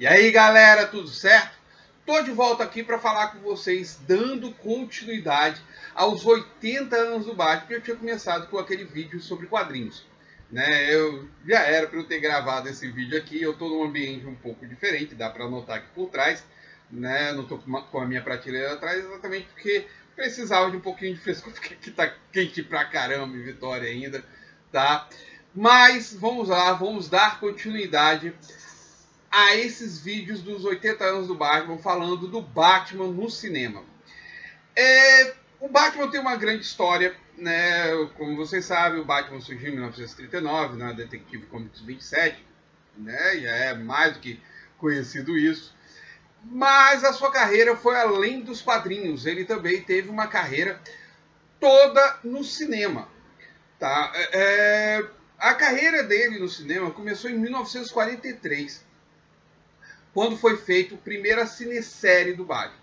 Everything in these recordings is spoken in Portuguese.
E aí galera, tudo certo? Tô de volta aqui para falar com vocês, dando continuidade aos 80 anos do Batman, que eu tinha começado com aquele vídeo sobre quadrinhos. Eu já era para eu ter gravado esse vídeo aqui, eu tô num ambiente um pouco diferente, dá para notar aqui por trás, não tô com a minha prateleira atrás, exatamente porque precisava de um pouquinho de frescor, porque aqui tá quente pra caramba em Vitória ainda, tá? Mas vamos lá, vamos dar continuidade a esses vídeos dos 80 anos do Batman, falando do Batman no cinema. O Batman tem uma grande história, né? Como vocês sabem, o Batman surgiu em 1939, na Detective Comics 27, né? Já é mais do que conhecido isso. Mas a sua carreira foi além dos quadrinhos. Ele também teve uma carreira toda no cinema, tá? A carreira dele no cinema começou em 1943, quando foi feita a primeira cinesérie do Batman.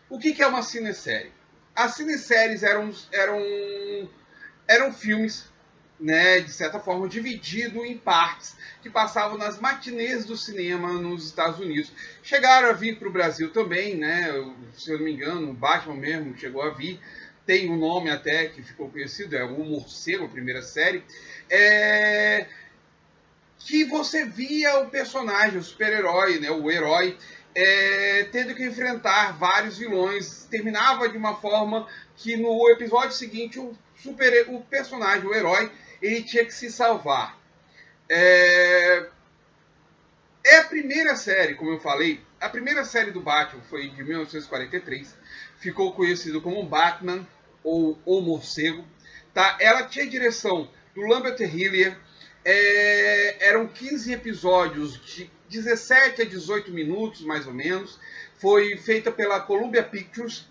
O que é uma cinesérie? As cineséries eram filmes, né, de certa forma, divididos em partes, que passavam nas matinês do cinema nos Estados Unidos. Chegaram a vir para o Brasil também, né, se eu não me engano, o Batman mesmo chegou a vir, tem um nome até que ficou conhecido, é o Morcego, a primeira série, que você via o personagem, o super-herói, né, o herói, tendo que enfrentar vários vilões. Terminava de uma forma que no episódio seguinte o personagem, o herói, ele tinha que se salvar. É a primeira série, como eu falei, a primeira série do Batman foi de 1943, ficou conhecido como Batman ou O Morcego. Tá? Ela tinha direção do Lambert Hillyer, eram 15 episódios de 17 a 18 minutos, mais ou menos. Foi feita pela Columbia Pictures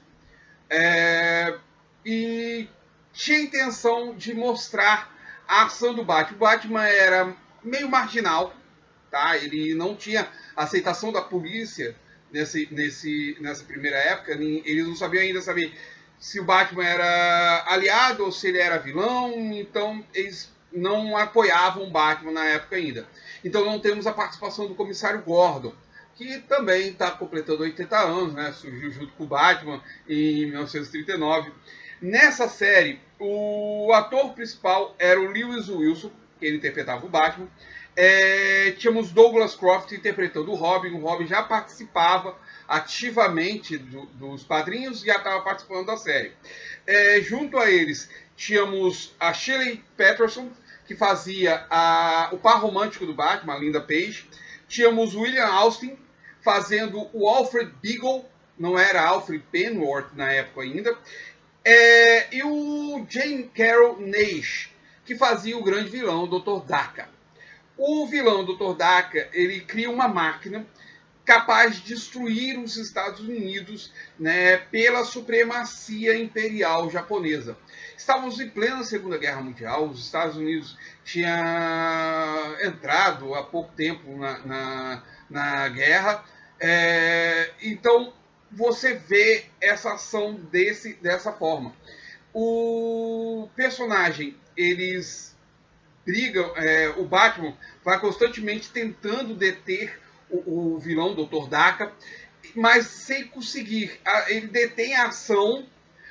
e tinha a intenção de mostrar a ação do Batman. O Batman era meio marginal, tá? Ele não tinha aceitação da polícia nessa primeira época. Eles não sabiam ainda saber se o Batman era aliado ou se ele era vilão, então eles não apoiavam o Batman na época ainda. Então não temos a participação do comissário Gordon, que também está completando 80 anos, né? Surgiu junto com o Batman em 1939. Nessa série, o ator principal era o Lewis Wilson, que ele interpretava o Batman. Tínhamos Douglas Croft interpretando o Robin. O Robin já participava ativamente dos quadrinhos e já estava participando da série. Junto a eles, tínhamos a Shirley Patterson, que fazia o par romântico do Batman, a Linda Page. Tínhamos William Austin fazendo o Alfred Beagle, não era Alfred Pennyworth na época ainda. E o Jane Carroll Naish, que fazia o grande vilão, o Dr. Daka. O vilão, Dr. Daka, ele cria uma máquina capaz de destruir os Estados Unidos, né, pela supremacia imperial japonesa. Estávamos em plena Segunda Guerra Mundial, os Estados Unidos tinham entrado há pouco tempo na guerra, então você vê essa ação dessa forma. O personagem, eles brigam, o Batman vai constantemente tentando deter o vilão, Dr. Daka, mas sem conseguir. Ele detém a ação,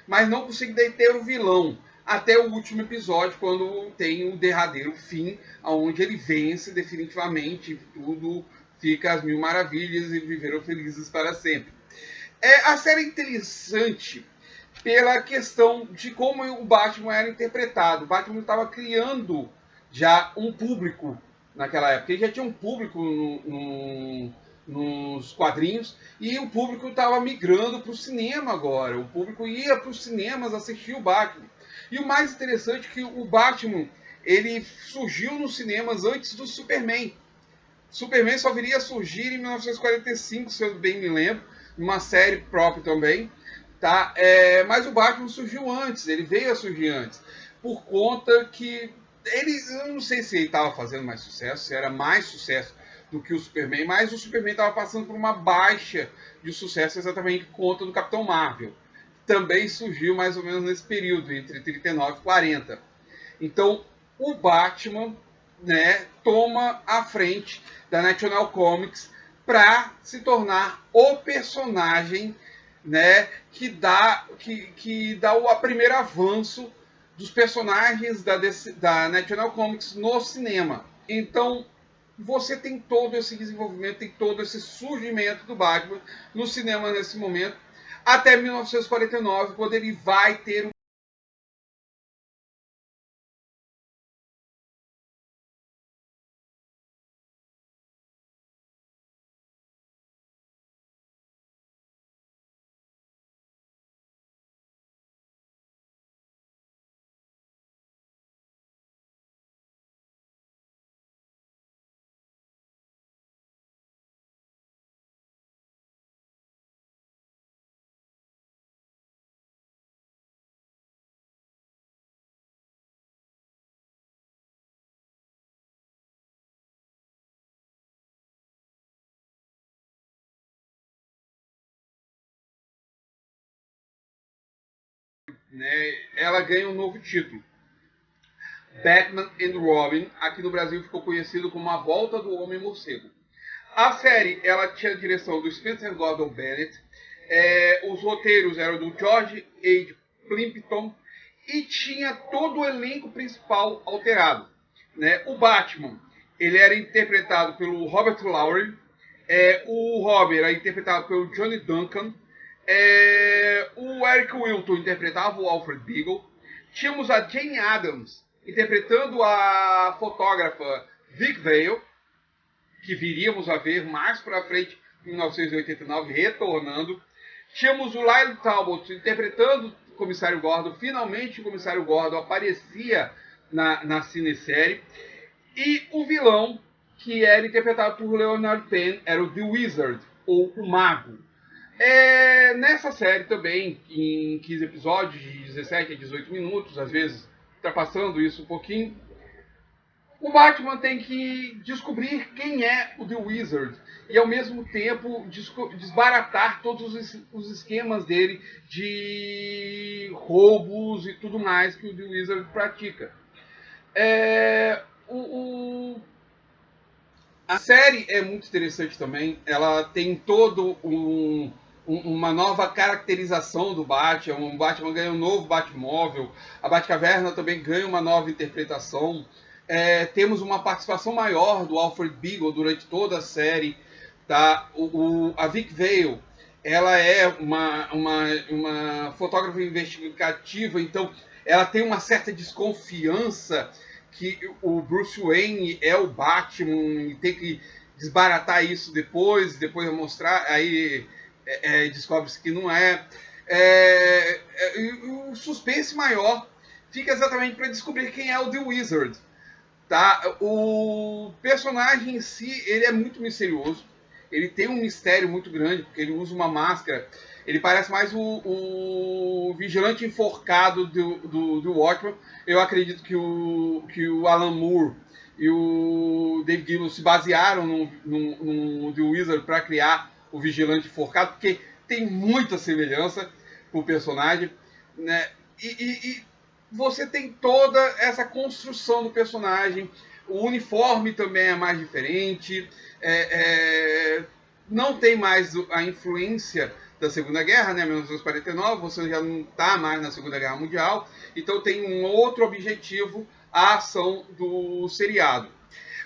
mas não consegue deter o vilão. Até o último episódio, quando tem o derradeiro fim, onde ele vence definitivamente, tudo fica as mil maravilhas e viveram felizes para sempre. A série é interessante pela questão de como o Batman era interpretado. O Batman estava criando já um público naquela época. Ele já tinha um público nos quadrinhos e o público estava migrando para o cinema agora. O público ia para os cinemas assistir o Batman. E o mais interessante é que o Batman ele surgiu nos cinemas antes do Superman. Superman só viria a surgir em 1945, se eu bem me lembro, numa série própria também. Tá? Mas o Batman surgiu antes, ele veio a surgir antes, por conta que eu não sei se ele estava fazendo mais sucesso, se era mais sucesso do que o Superman, mas o Superman estava passando por uma baixa de sucesso exatamente por conta do Capitão Marvel. Também surgiu mais ou menos nesse período, entre 39 e 40. Então, o Batman, né, toma a frente da National Comics para se tornar o personagem, né, que dá o primeiro avanço dos personagens da National Comics no cinema. Então, você tem todo esse desenvolvimento, tem todo esse surgimento do Batman no cinema nesse momento, até 1949, quando ele vai ter né, ela ganha um novo título. Batman and Robin, aqui no Brasil ficou conhecido como A Volta do Homem-Morcego. A série ela tinha a direção do Spencer Gordon Bennett, os roteiros eram do George H. Plimpton e tinha todo o elenco principal alterado. Né? O Batman ele era interpretado pelo Robert Lowry, o Robin era interpretado pelo Johnny Duncan, o Eric Wilton interpretava o Alfred Beagle, tínhamos a Jane Adams interpretando a fotógrafa Vic Vale, que viríamos a ver mais para frente em 1989, retornando. Tínhamos o Lyle Talbot interpretando o Comissário Gordon. Finalmente o Comissário Gordon aparecia na cinesérie. E o vilão, que era interpretado por Leonard Penn, era o The Wizard, ou o Mago. Nessa série também, em 15 episódios, de 17 a 18 minutos, às vezes ultrapassando isso um pouquinho, o Batman tem que descobrir quem é o The Wizard e, ao mesmo tempo, desbaratar todos os esquemas dele de roubos e tudo mais que o The Wizard pratica. A série é muito interessante também. Ela tem todo uma nova caracterização do Batman. O Batman ganha um novo Batmóvel. A Batcaverna também ganha uma nova interpretação. Temos uma participação maior do Alfred Beagle durante toda a série. Tá? A Vic Vale, ela é uma fotógrafa investigativa, então ela tem uma certa desconfiança que o Bruce Wayne é o Batman e tem que desbaratar isso depois mostrar, aí descobre-se que não é. O suspense maior fica exatamente para descobrir quem é o The Wizard. Tá? O personagem em si ele é muito misterioso, ele tem um mistério muito grande, porque ele usa uma máscara, ele parece mais o vigilante enforcado do Watchmen. Eu acredito que o Alan Moore e o Dave Gibbons se basearam no The Wizard para criar o vigilante enforcado, porque tem muita semelhança com o personagem, né? E você tem toda essa construção do personagem. O uniforme também é mais diferente. Não tem mais a influência da Segunda Guerra, né, 1949, você já não está mais na Segunda Guerra Mundial, então tem um outro objetivo, a ação do seriado.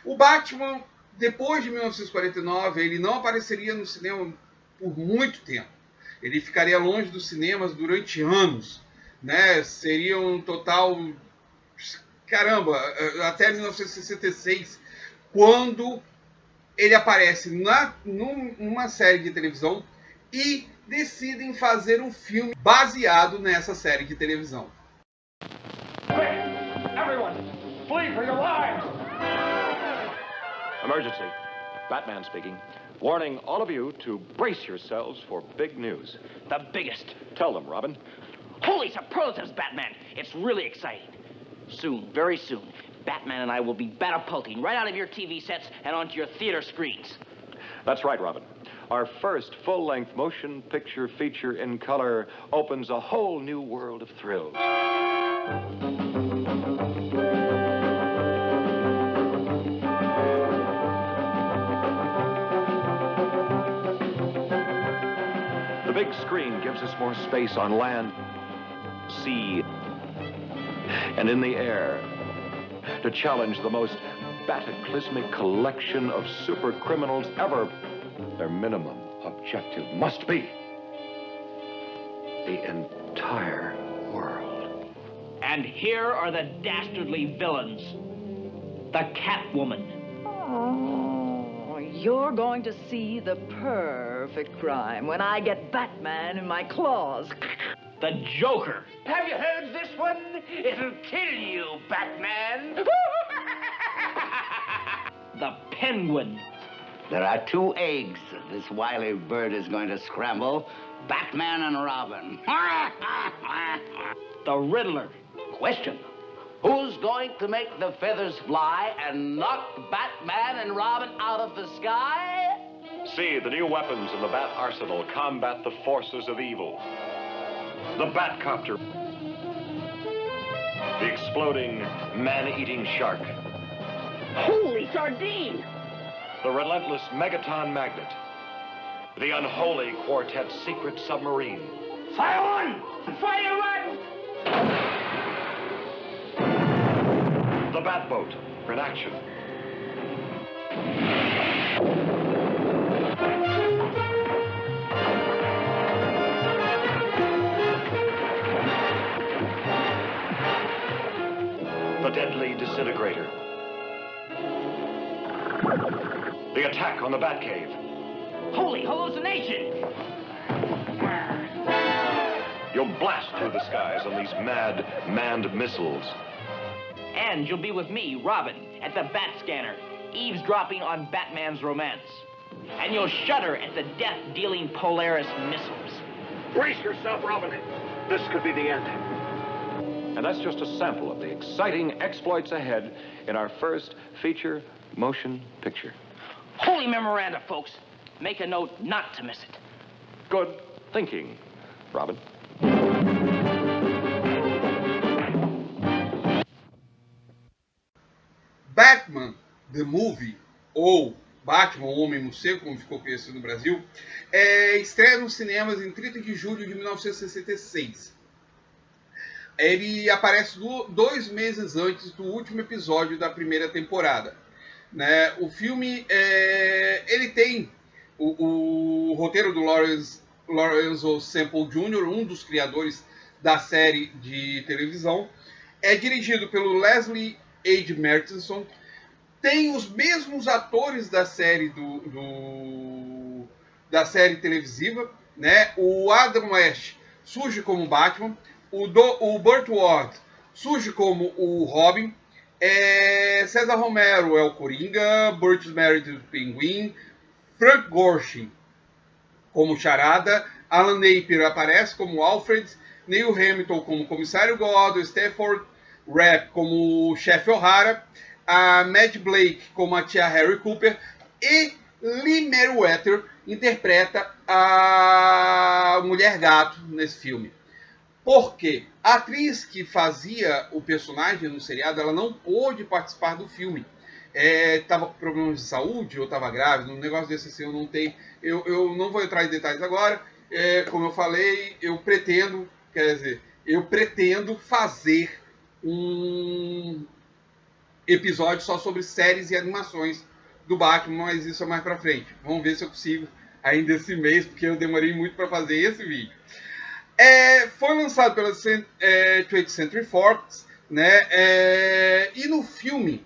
O Batman Depois de 1949, ele não apareceria no cinema por muito tempo. Ele ficaria longe dos cinemas durante anos, né? Seria um total, caramba, até 1966, quando ele aparece numa série de televisão e decidem fazer um filme baseado nessa série de televisão. Quick! Everyone! Flee for your lives! Emergency. Batman speaking. Warning all of you to brace yourselves for big news. The biggest. Tell them, Robin. Holy superlatives, Batman. It's really exciting. Soon, very soon, Batman and I will be batapulting right out of your TV sets and onto your theater screens. That's right, Robin. Our first full-length motion picture feature in color opens a whole new world of thrills. The big screen gives us more space on land, sea, and in the air to challenge the most cataclysmic collection of super criminals ever. Their minimum objective must be the entire world. And here are the dastardly villains. The Catwoman. Oh, you're going to see the perfect crime when I get Batman in my claws. The Joker. Have you heard this one? It'll kill you, Batman! The Penguin. There are two eggs this wily bird is going to scramble. Batman and Robin. The Riddler. Question. Who's going to make the feathers fly and knock Batman and Robin out of the sky? See, the new weapons in the Bat Arsenal combat the forces of evil. The Batcopter. The exploding, man-eating shark. Holy sardine. The relentless Megaton Magnet. The unholy Quartet's secret submarine. Fire one! Fire one! The Batboat in action. The deadly disintegrator. The attack on the Batcave. Holy hallucination. You'll blast through the skies on these mad, manned missiles. And you'll be with me, Robin, at the Bat Scanner, eavesdropping on Batman's romance. And you'll shudder at the death-dealing Polaris missiles. Brace yourself, Robin. This could be the end. And that's just a sample of the exciting exploits ahead in our first feature motion picture. Holy memoranda, folks. Make a note not to miss it. Good thinking, Robin. Batman, The Movie, ou Batman, o Homem Morcego, como ficou conhecido no Brasil, estreia nos cinemas em 30 de julho de 1966. Ele aparece 2 meses antes do último episódio da primeira temporada. Né? O filme ele tem o roteiro do Lawrence Semple Jr., um dos criadores da série de televisão. É dirigido pelo Leslie H. Martinson. Tem os mesmos atores da série da série televisiva, né? O Adam West surge como Batman, o Burt Ward surge como o Robin, César Romero é o Coringa, Burgess Meredith o Pinguim, Frank Gorshin como Charada, Alan Napier aparece como Alfred, Neil Hamilton como Comissário Gordon, Stafford Rapp como Chefe O'Hara, a Mad Blake como a tia Harry Cooper e Lee Meriwether interpreta a Mulher Gato nesse filme. Porque a atriz que fazia o personagem no seriado, ela não pôde participar do filme. Estava com problemas de saúde ou estava grávida, um negócio desse assim, eu não vou entrar em detalhes agora. Como eu falei, eu pretendo fazer um episódio só sobre séries e animações do Batman, mas isso é mais pra frente. Vamos ver se eu consigo ainda esse mês, porque eu demorei muito para fazer esse vídeo. Foi lançado pela 20th Century Fox, né? E no filme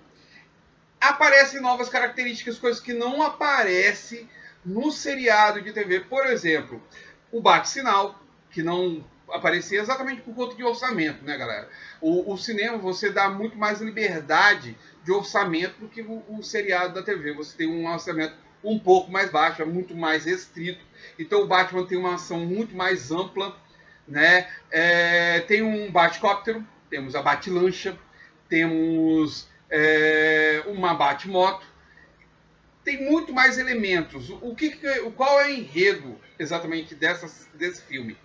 aparecem novas características, coisas que não aparecem no seriado de TV. Por exemplo, o bate-sinal, que não aparecia exatamente por conta de orçamento, né, galera? O cinema, você dá muito mais liberdade de orçamento do que o seriado da TV. Você tem um orçamento um pouco mais baixo, é muito mais restrito. Então o Batman tem uma ação muito mais ampla, né? Tem um Batcóptero, temos a Batlancha, temos uma Batmoto. Tem muito mais elementos. Qual é o enredo exatamente desse filme?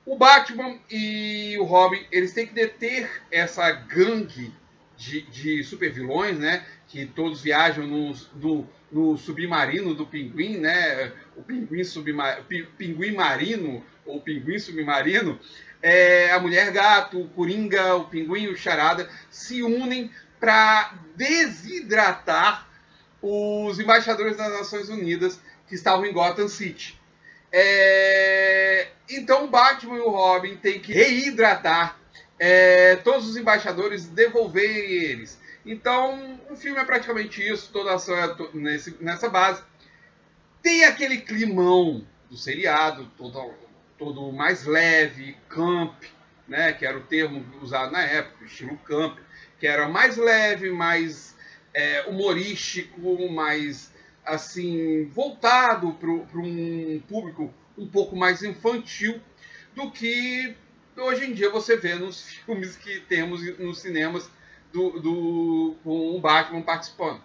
O Batman e o Robin, eles têm que deter essa gangue de supervilões, né? Que todos viajam no submarino do Pinguim, né? O Pinguim Marino, ou Pinguim Submarino. A Mulher Gato, o Coringa, o Pinguim e o Charada se unem para desidratar os embaixadores das Nações Unidas que estavam em Gotham City. Então o Batman e o Robin têm que reidratar todos os embaixadores, devolverem eles. Então o filme é praticamente isso, toda a ação é nessa base. Tem aquele climão do seriado, todo mais leve, camp, né, que era o termo usado na época, estilo camp, que era mais leve, mais humorístico, mais assim voltado para um público um pouco mais infantil do que hoje em dia você vê nos filmes que temos nos cinemas com o Batman participando.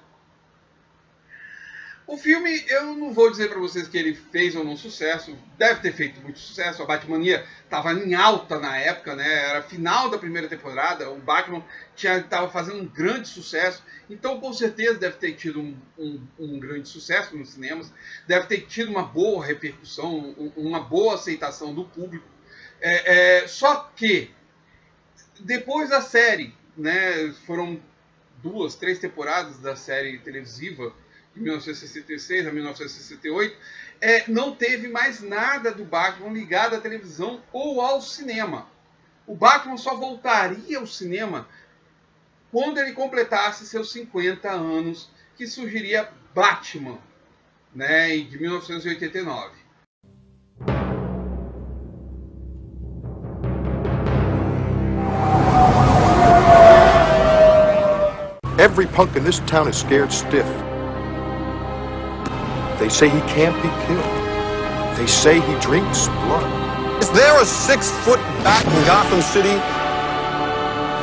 O filme, eu não vou dizer para vocês que ele fez ou não sucesso, deve ter feito muito sucesso, a Batmania estava em alta na época, né? Era final da primeira temporada, o Batman estava fazendo um grande sucesso, então com certeza deve ter tido um grande sucesso nos cinemas, deve ter tido uma boa repercussão, uma boa aceitação do público, só que depois da série, né, foram 2, 3 temporadas da série televisiva, de 1966 a 1968, não teve mais nada do Batman ligado à televisão ou ao cinema. O Batman só voltaria ao cinema quando ele completasse seus 50 anos, que surgiria Batman, né, de 1989. Every punk in this town is scared stiff. They say he can't be killed. They say he drinks blood. Is there a 6-foot bat in Gotham City?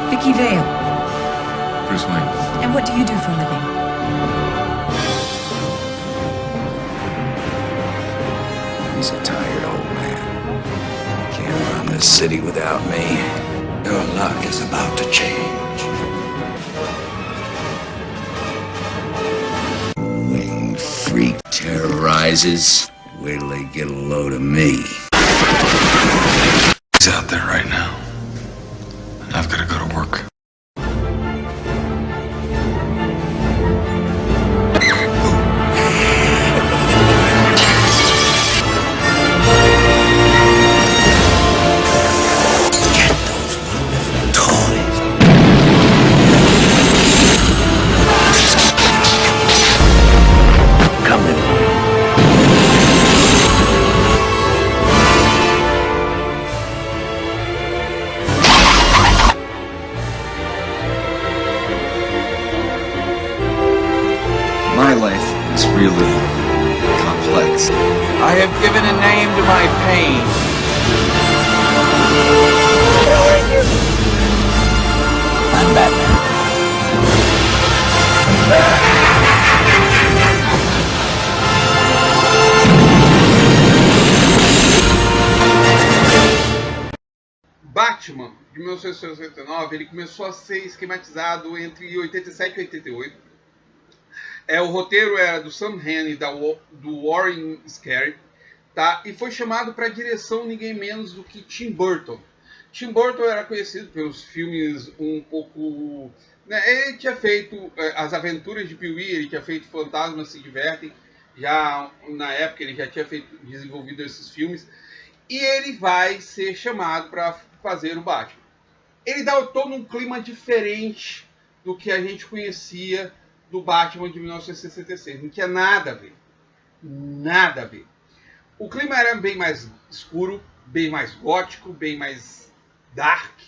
Vicky Vale. Bruce Wayne. And what do you do for a living? He's a tired old man. Can't run this city without me. Your luck is about to change. Winged freak terrorizes. Wait till they get a load of me. He's out there right now. And I've got to go to work. My life is really complex. I have given a name to my pain. I'm Batman. Batman, de 1969, ele começou a ser esquematizado entre 87 e 88. O roteiro era do Sam Raimi, do Warren Scary, tá? E foi chamado para direção ninguém menos do que Tim Burton. Tim Burton era conhecido pelos filmes um pouco Né? Ele tinha feito As Aventuras de Pee-wee, ele tinha feito Fantasmas Se Divertem, já na época ele já tinha desenvolvido esses filmes, e ele vai ser chamado para fazer o Batman. Ele dá todo um clima diferente do que a gente conhecia do Batman de 1966. Não tinha nada a ver. Nada a ver. O clima era bem mais escuro, bem mais gótico, bem mais dark.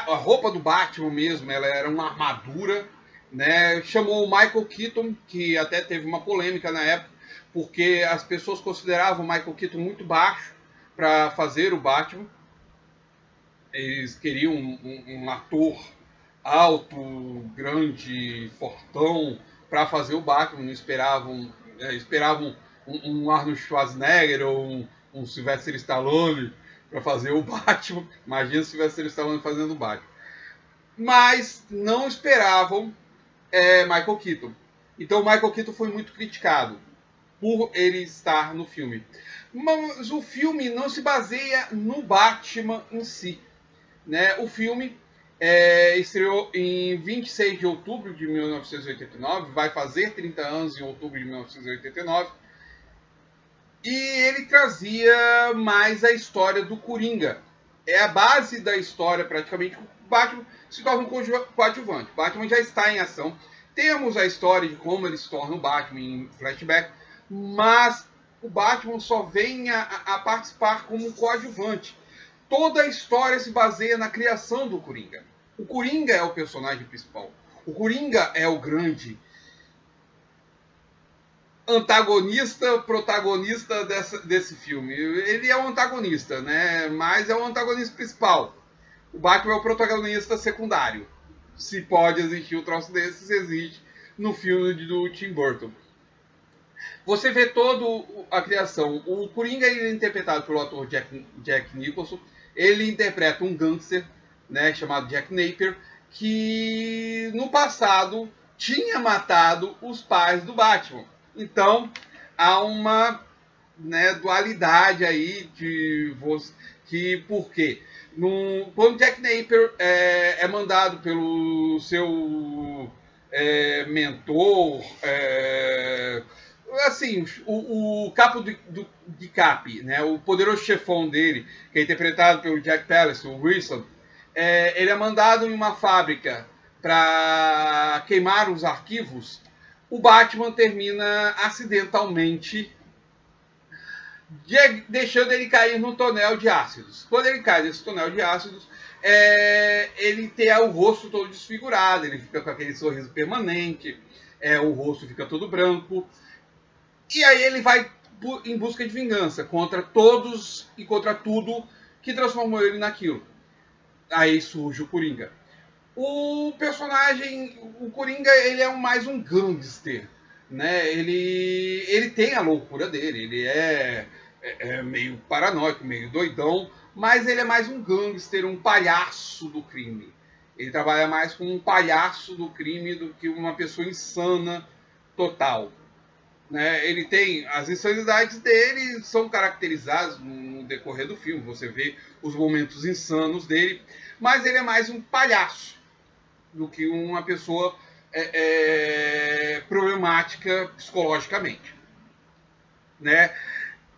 A roupa do Batman mesmo, ela era uma armadura, né? Chamou o Michael Keaton, que até teve uma polêmica na época, porque as pessoas consideravam o Michael Keaton muito baixo para fazer o Batman. Eles queriam um ator alto, grande, fortão para fazer o Batman. Não esperavam um Arnold Schwarzenegger ou um Sylvester Stallone para fazer o Batman. Imagina se Sylvester Stallone fazendo o Batman. Mas não esperavam Michael Keaton. Então o Michael Keaton foi muito criticado por ele estar no filme. Mas o filme não se baseia no Batman em si. Né? O filme estreou em 26 de outubro de 1989, vai fazer 30 anos em outubro de 1989, e ele trazia mais a história do Coringa. É a base da história, praticamente. O Batman se torna um coadjuvante. O Batman já está em ação. Temos a história de como ele se torna o Batman em flashback, mas o Batman só vem a participar como um coadjuvante. Toda a história se baseia na criação do Coringa. O Coringa é o personagem principal. O Coringa é o grande antagonista, protagonista desse filme. Ele é o antagonista, né? Mas é o antagonista principal. O Batman é o protagonista secundário. Se pode existir um troço desses, existe no filme do Tim Burton. Você vê toda a criação. O Coringa ele é interpretado pelo ator Jack Nicholson. Ele interpreta um gangster, né, chamado Jack Napier, que no passado tinha matado os pais do Batman. Então há uma, né, dualidade aí por quê? Quando Jack Napier é mandado pelo seu mentor, assim, o capo de Cap, né, o poderoso chefão dele, que é interpretado pelo Jack Palance, o Wilson, ele é mandado em uma fábrica para queimar os arquivos. O Batman termina acidentalmente deixando ele cair num tonel de ácidos. Quando ele cai nesse tonel de ácidos, ele tem o rosto todo desfigurado, ele fica com aquele sorriso permanente, o rosto fica todo branco. E aí ele vai em busca de vingança contra todos e contra tudo que transformou ele naquilo. Aí surge o Coringa. O personagem, o Coringa, ele é mais um gangster, né? Ele tem a loucura dele, ele é meio paranoico, meio doidão, mas ele é mais um gangster, um palhaço do crime. Ele trabalha mais como um palhaço do crime do que uma pessoa insana total. Né? Ele tem as insanidades dele, são caracterizadas no decorrer do filme. Você vê os momentos insanos dele, mas ele é mais um palhaço do que uma pessoa problemática psicologicamente. Né?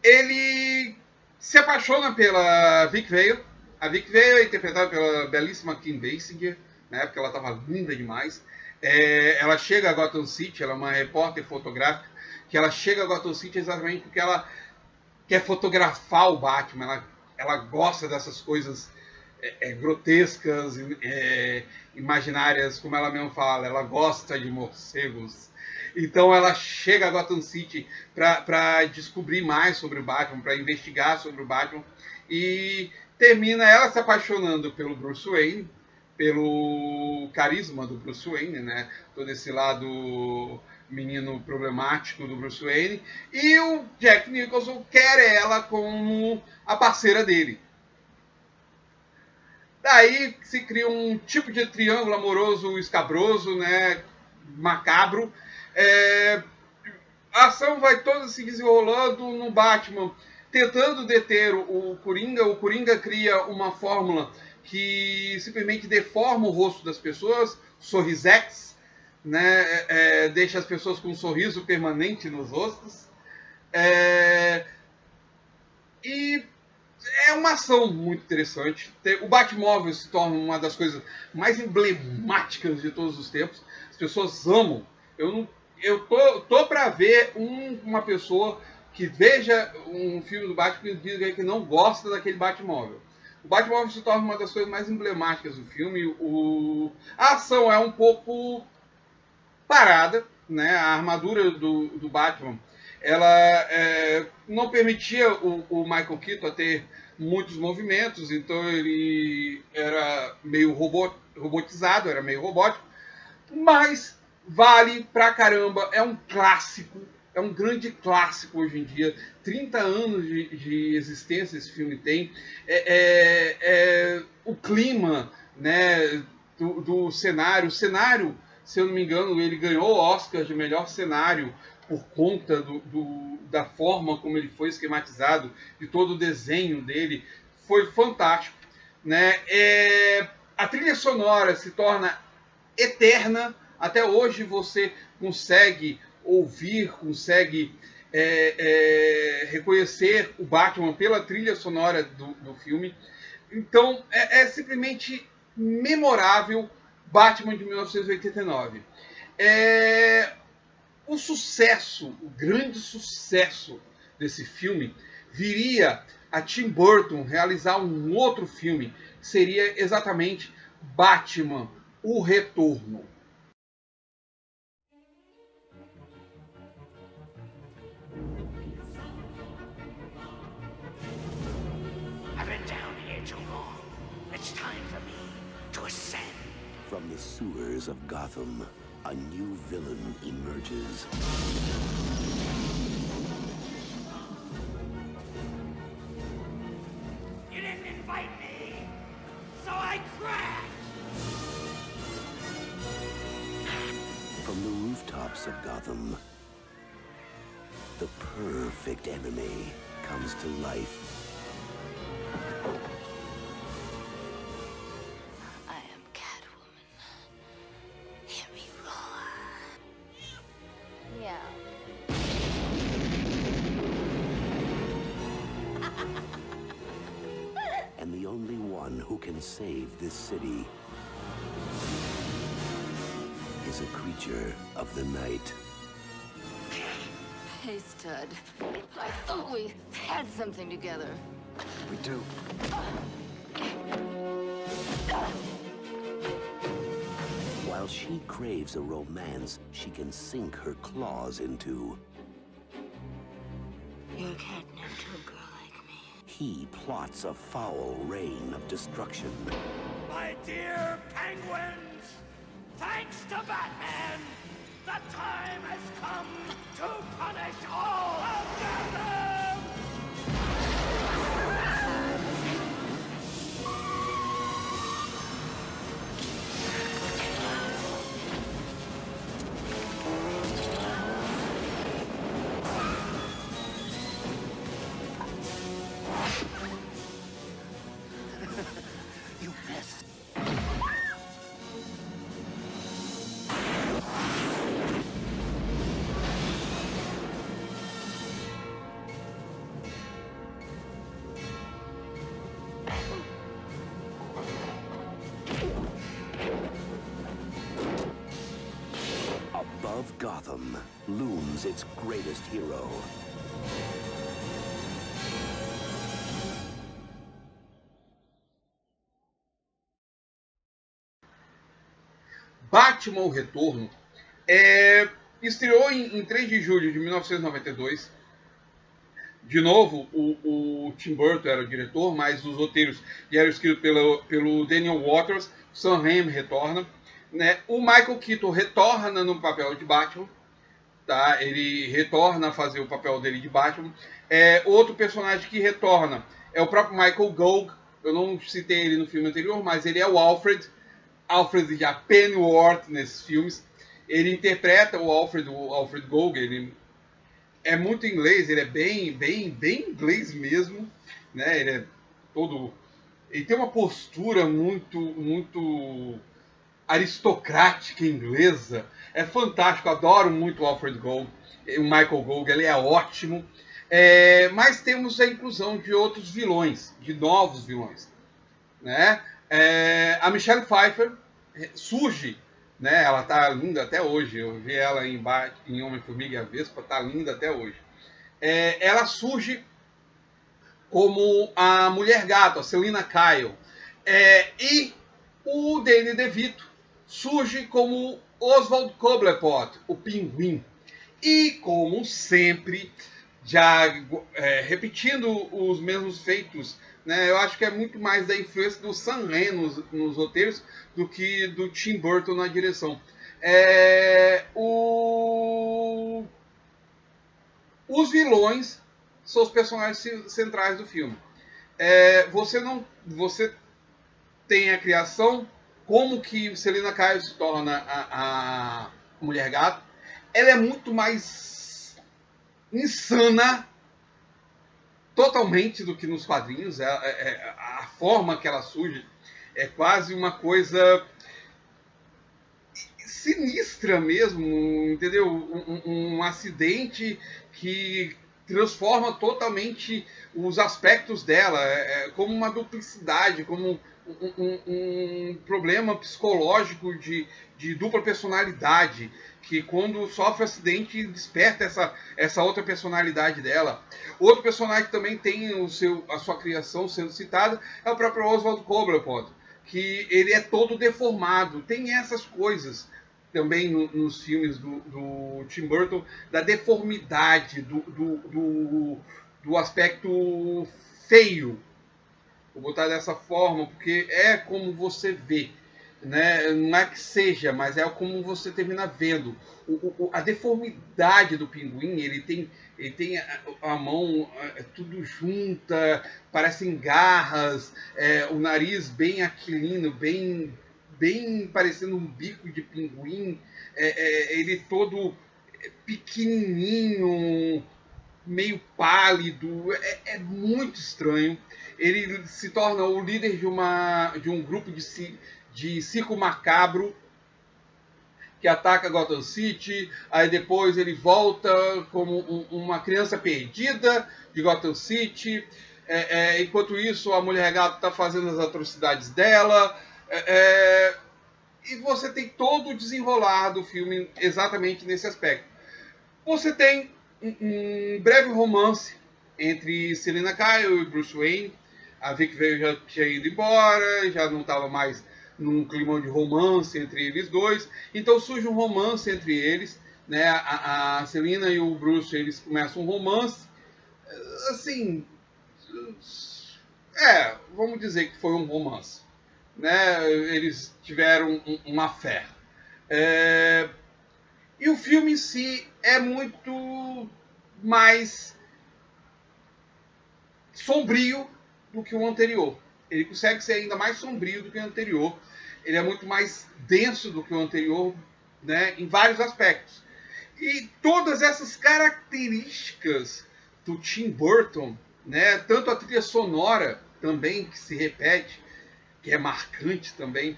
Ele se apaixona pela Vic Vale. A Vic Vale é interpretada pela belíssima Kim Basinger, né? Porque ela estava linda demais. Ela chega a Gotham City, ela é uma repórter fotográfica, que ela chega a Gotham City exatamente porque ela quer fotografar o Batman, ela gosta dessas coisas grotescas, imaginárias, como ela mesmo fala, ela gosta de morcegos. Então ela chega a Gotham City para descobrir mais sobre o Batman, para investigar sobre o Batman, e termina ela se apaixonando pelo Bruce Wayne, pelo carisma do Bruce Wayne, né? Todo esse lado menino problemático do Bruce Wayne, e o Jack Nicholson quer ela como a parceira dele. Daí se cria um tipo de triângulo amoroso escabroso, né, macabro. A ação vai toda se desenrolando no Batman, tentando deter o Coringa. O Coringa cria uma fórmula que simplesmente deforma o rosto das pessoas, sorrisex, né? Deixa as pessoas com um sorriso permanente nos rostos. E é uma ação muito interessante. O Batmóvel se torna uma das coisas mais emblemáticas de todos os tempos. As pessoas amam. Eu tô para ver uma pessoa que veja um filme do Batman e diga que não gosta daquele Batmóvel. O Batmóvel se torna uma das coisas mais emblemáticas do filme. A ação é um pouco parada, né? A armadura do Batman, ela não permitia o Michael Keaton ter muitos movimentos, então ele era meio robotizado, era meio robótico, mas vale pra caramba, é um clássico, é um grande clássico hoje em dia. 30 anos de existência esse filme tem. O clima, né, do cenário. O cenário, se eu não me engano, ele ganhou o Oscar de melhor cenário por conta da forma como ele foi esquematizado, de todo o desenho dele. Foi fantástico, né? A trilha sonora se torna eterna. Até hoje você consegue ouvir, consegue reconhecer o Batman pela trilha sonora do filme. Então é simplesmente memorável. Batman de 1989. O sucesso, o grande sucesso desse filme viria a Tim Burton realizar um outro filme, que seria exatamente Batman, o Retorno. I've been down here too long. It's time for me to ascend. From the sewers of Gotham, a new villain emerges. You didn't invite me, so I crashed! From the rooftops of Gotham, the perfect enemy comes to life. And the only one who can save this city is a creature of the night. Hey, Stud. I thought we had something together. We do. While she craves a romance she can sink her claws into, You're catnip to a girl like me. he plots a foul reign of destruction. My dear penguins, thanks to Batman, the time has come to punish all of Gotham! You missed. Above Gotham looms its greatest hero. Batman, o Retorno, estreou em 3 de julho de 1992. De novo, o Tim Burton era o diretor, mas os roteiros eram escritos pelo Daniel Waters. Sam Raimi retorna, né? O Michael Keaton retorna no papel de Batman, tá? Ele retorna a fazer o papel dele de Batman. Outro personagem que retorna é o próprio Michael Gove. Eu não citei ele no filme anterior, mas ele é o Alfred já Pennyworth nesses filmes. Ele interpreta o Alfred Gove. Ele é muito inglês, ele é bem inglês mesmo, né? Ele é todo ele tem uma postura muito aristocrática inglesa. É fantástico, adoro muito o Alfred Gold, o Michael Gold, ele é ótimo. Mas temos a inclusão de outros vilões, de novos vilões, né? A Michelle Pfeiffer surge, né? Ela tá linda até hoje. Eu vi ela em Homem-Formiga e a Vespa, tá linda até hoje. Ela surge como a Mulher Gato, a Selina Kyle. E o Danny DeVito surge como Oswald Cobblepot, o Pinguim. E, como sempre, já repetindo os mesmos feitos, né, eu acho que é muito mais da influência do Sam Raimi nos roteiros do que do Tim Burton na direção. Os vilões são os personagens centrais do filme. Você tem a criação, como que Selina Kyle se torna a Mulher Gato. Ela é muito mais insana totalmente do que nos quadrinhos. A forma que ela surge é quase uma coisa sinistra mesmo, entendeu? Um acidente que transforma totalmente os aspectos dela, como uma duplicidade, como um problema psicológico de dupla personalidade, que quando sofre acidente desperta essa outra personalidade dela. Outro personagem que também tem a sua criação sendo citada é o próprio Oswald Cobblepot, que ele é todo deformado. Tem essas coisas também nos filmes do Tim Burton, da deformidade, do aspecto feio. Vou botar dessa forma, porque é como você vê, né? Não é que seja, mas é como você termina vendo. A deformidade do pinguim, ele tem a mão tudo junta, parecem garras, o nariz bem aquilino, bem parecendo um bico de pinguim, ele todo pequenininho, meio pálido, é muito estranho. Ele se torna o líder de um grupo de circo macabro que ataca Gotham City. Aí depois ele volta como uma criança perdida de Gotham City. Enquanto isso, a Mulher Gato está fazendo as atrocidades dela. E você tem todo o desenrolar do filme exatamente nesse aspecto. Você tem um breve romance entre Selina Kyle e Bruce Wayne. A Vicky Vale já tinha ido embora, já não estava mais num clima de romance entre eles dois. Então surge um romance entre eles, né? A Selina e o Bruce, eles começam um romance. Assim, vamos dizer que foi um romance, né? Eles tiveram uma fé. E o filme em si é muito mais sombrio do que o anterior. Ele consegue ser ainda mais sombrio do que o anterior. Ele é muito mais denso do que o anterior, né, em vários aspectos. E todas essas características do Tim Burton, né, tanto a trilha sonora também, que se repete, que é marcante também,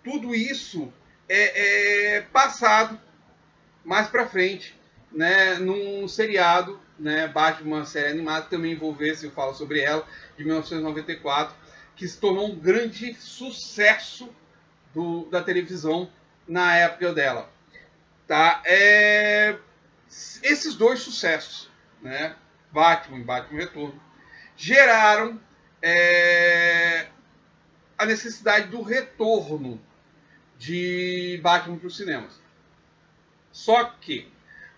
tudo isso é passado mais pra frente, né, num seriado, né, Batman, série animada, que também envolvesse, eu falo sobre ela, de 1994, que se tornou um grande sucesso da televisão na época dela. Tá? Esses dois sucessos, né, Batman e Batman Retorno, geraram a necessidade do retorno de Batman para os cinemas. Só que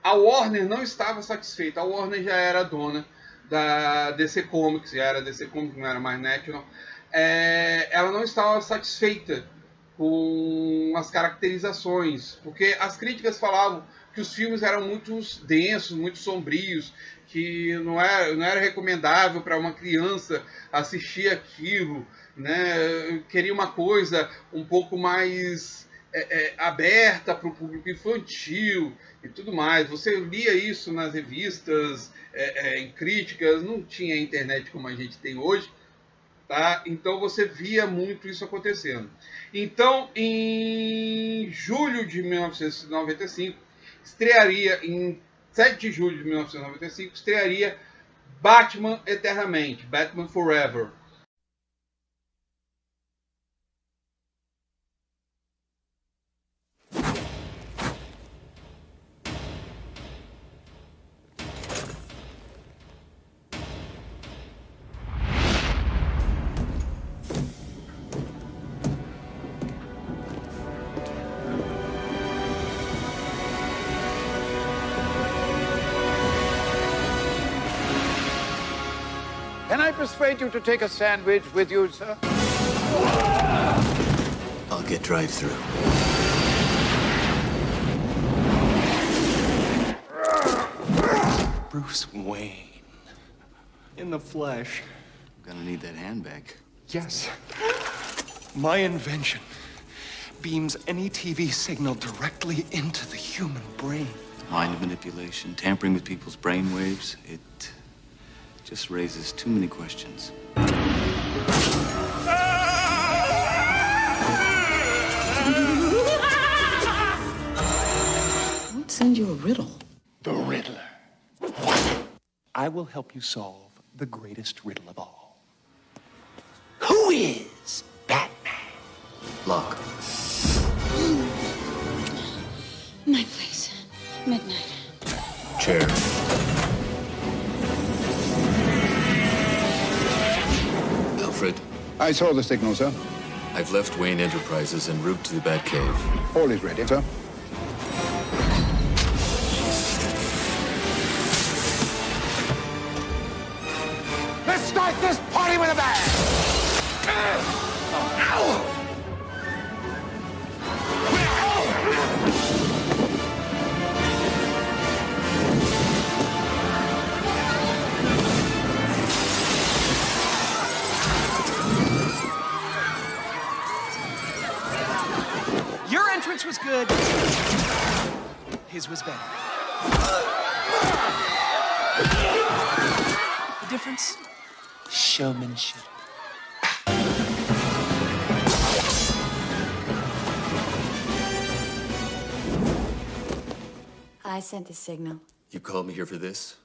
a Warner não estava satisfeita. A Warner já era dona da DC Comics, já era DC Comics, não era mais National. Ela não estava satisfeita com as caracterizações, porque as críticas falavam que os filmes eram muito densos, muito sombrios, que não era recomendável para uma criança assistir aquilo, né? Queria uma coisa um pouco mais aberta para o público infantil e tudo mais. Você lia isso nas revistas, em críticas, não tinha internet como a gente tem hoje, Tá? Então você via muito isso acontecendo. Então, em julho de 1995, em 7 de julho de 1995, estrearia Batman Eternamente, Batman Forever. Can I persuade you to take a sandwich with you, sir? I'll get drive-through. Bruce Wayne. In the flesh. I'm gonna need that handbag. Yes. My invention beams any TV signal directly into the human brain. Mind manipulation, tampering with people's brain waves, it just raises too many questions. I'll send you a riddle. The Riddler. I will help you solve the greatest riddle of all. Who is Batman? Lock. My place. Midnight. Chair. Alfred. I saw the signal, sir. I've left Wayne Enterprises en route to the Batcave. All is ready, sir. Let's start this party with a bang! Your entrance was good. His was better. The difference? Showmanship. I sent the signal. You called me here for this?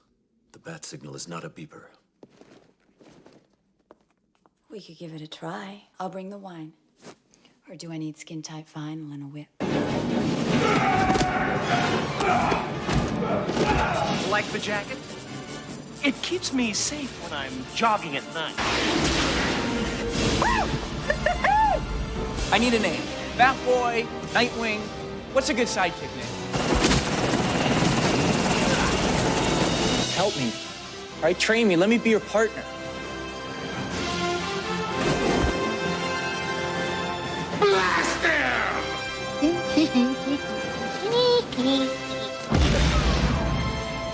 The bat signal is not a beeper. We could give it a try. I'll bring the wine. Or do I need skin-tight vinyl and a whip? Like the jacket? It keeps me safe when I'm jogging at night. I need a name. Batboy, Nightwing. What's a good sidekick name? Help me. All right, train me. Let me be your partner. Blast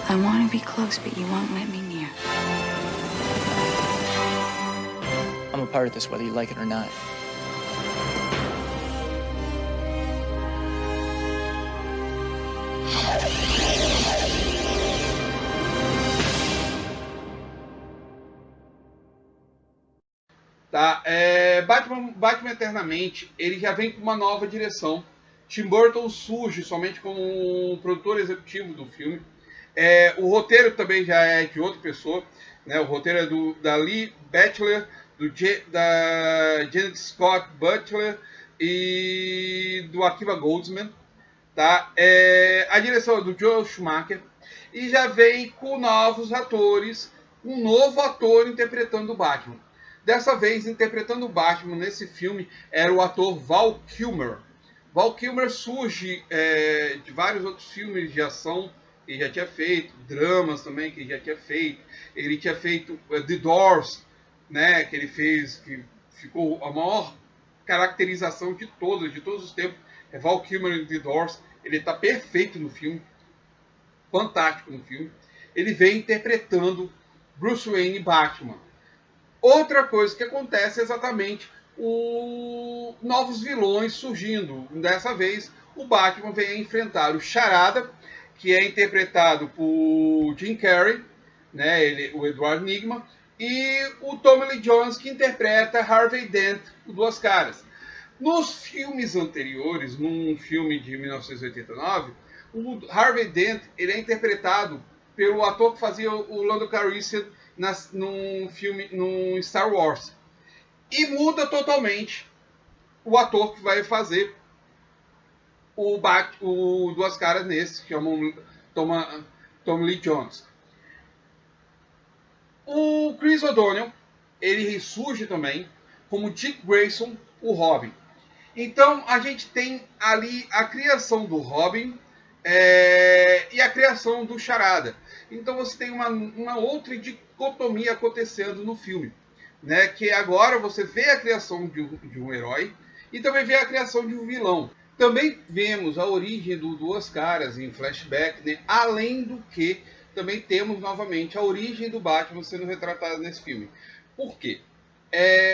I want to be close, but you won't let me near. I'm a part of this, whether you like it or not. Tá? Batman Eternamente, ele já vem com uma nova direção. Tim Burton surge somente como produtor executivo do filme. O roteiro também já é de outra pessoa, né? O roteiro é da Lee Batchelor, da Janet Scott Butler e do Akiva Goldsman. Tá? A direção é do Joel Schumacher e já vem com novos atores, um novo ator interpretando o Batman. Dessa vez, interpretando o Batman nesse filme, era o ator Val Kilmer. Val Kilmer surge de vários outros filmes de ação que ele já tinha feito, dramas também que ele já tinha feito. Ele tinha feito The Doors, né, que ele fez, que ficou a maior caracterização de todos os tempos. É Val Kilmer em The Doors. Ele está perfeito no filme, fantástico no filme. Ele vem interpretando Bruce Wayne Batman. Outra coisa que acontece é exatamente novos vilões surgindo. Dessa vez, o Batman vem enfrentar o Charada, que é interpretado por Jim Carrey, né, o Edward Nygma, e o Tommy Lee Jones, que interpreta Harvey Dent, o Duas Caras. Nos filmes anteriores, num filme de 1989, o Harvey Dent ele é interpretado pelo ator que fazia o Lando Calrissian num filme, num Star Wars. E muda totalmente o ator que vai fazer o Duas Caras nesse, que chamam Tommy Lee Jones. O Chris O'Donnell, ele ressurge também como Dick Grayson, o Robin. Então a gente tem ali a criação do Robin e a criação do Charada. Então você tem uma outra dicotomia acontecendo no filme, né? Que agora você vê a criação de um herói e também vê a criação de um vilão. Também vemos a origem do Duas Caras em flashback, né? Além do que também temos novamente a origem do Batman sendo retratada nesse filme. Por quê?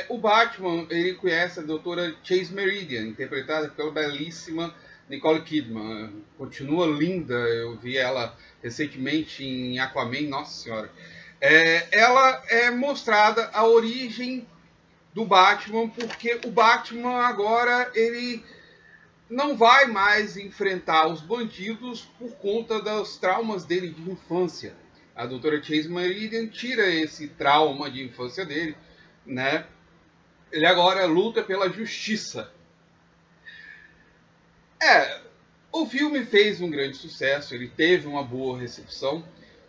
O Batman, ele conhece a doutora Chase Meridian, interpretada pela belíssima Nicole Kidman. Continua linda, eu vi ela recentemente em Aquaman, nossa senhora. Ela é mostrada a origem do Batman, porque o Batman agora, ele não vai mais enfrentar os bandidos por conta dos traumas dele de infância. A doutora Chase Meridian tira esse trauma de infância dele, né? Ele agora luta pela justiça. O filme fez um grande sucesso, ele teve uma boa recepção,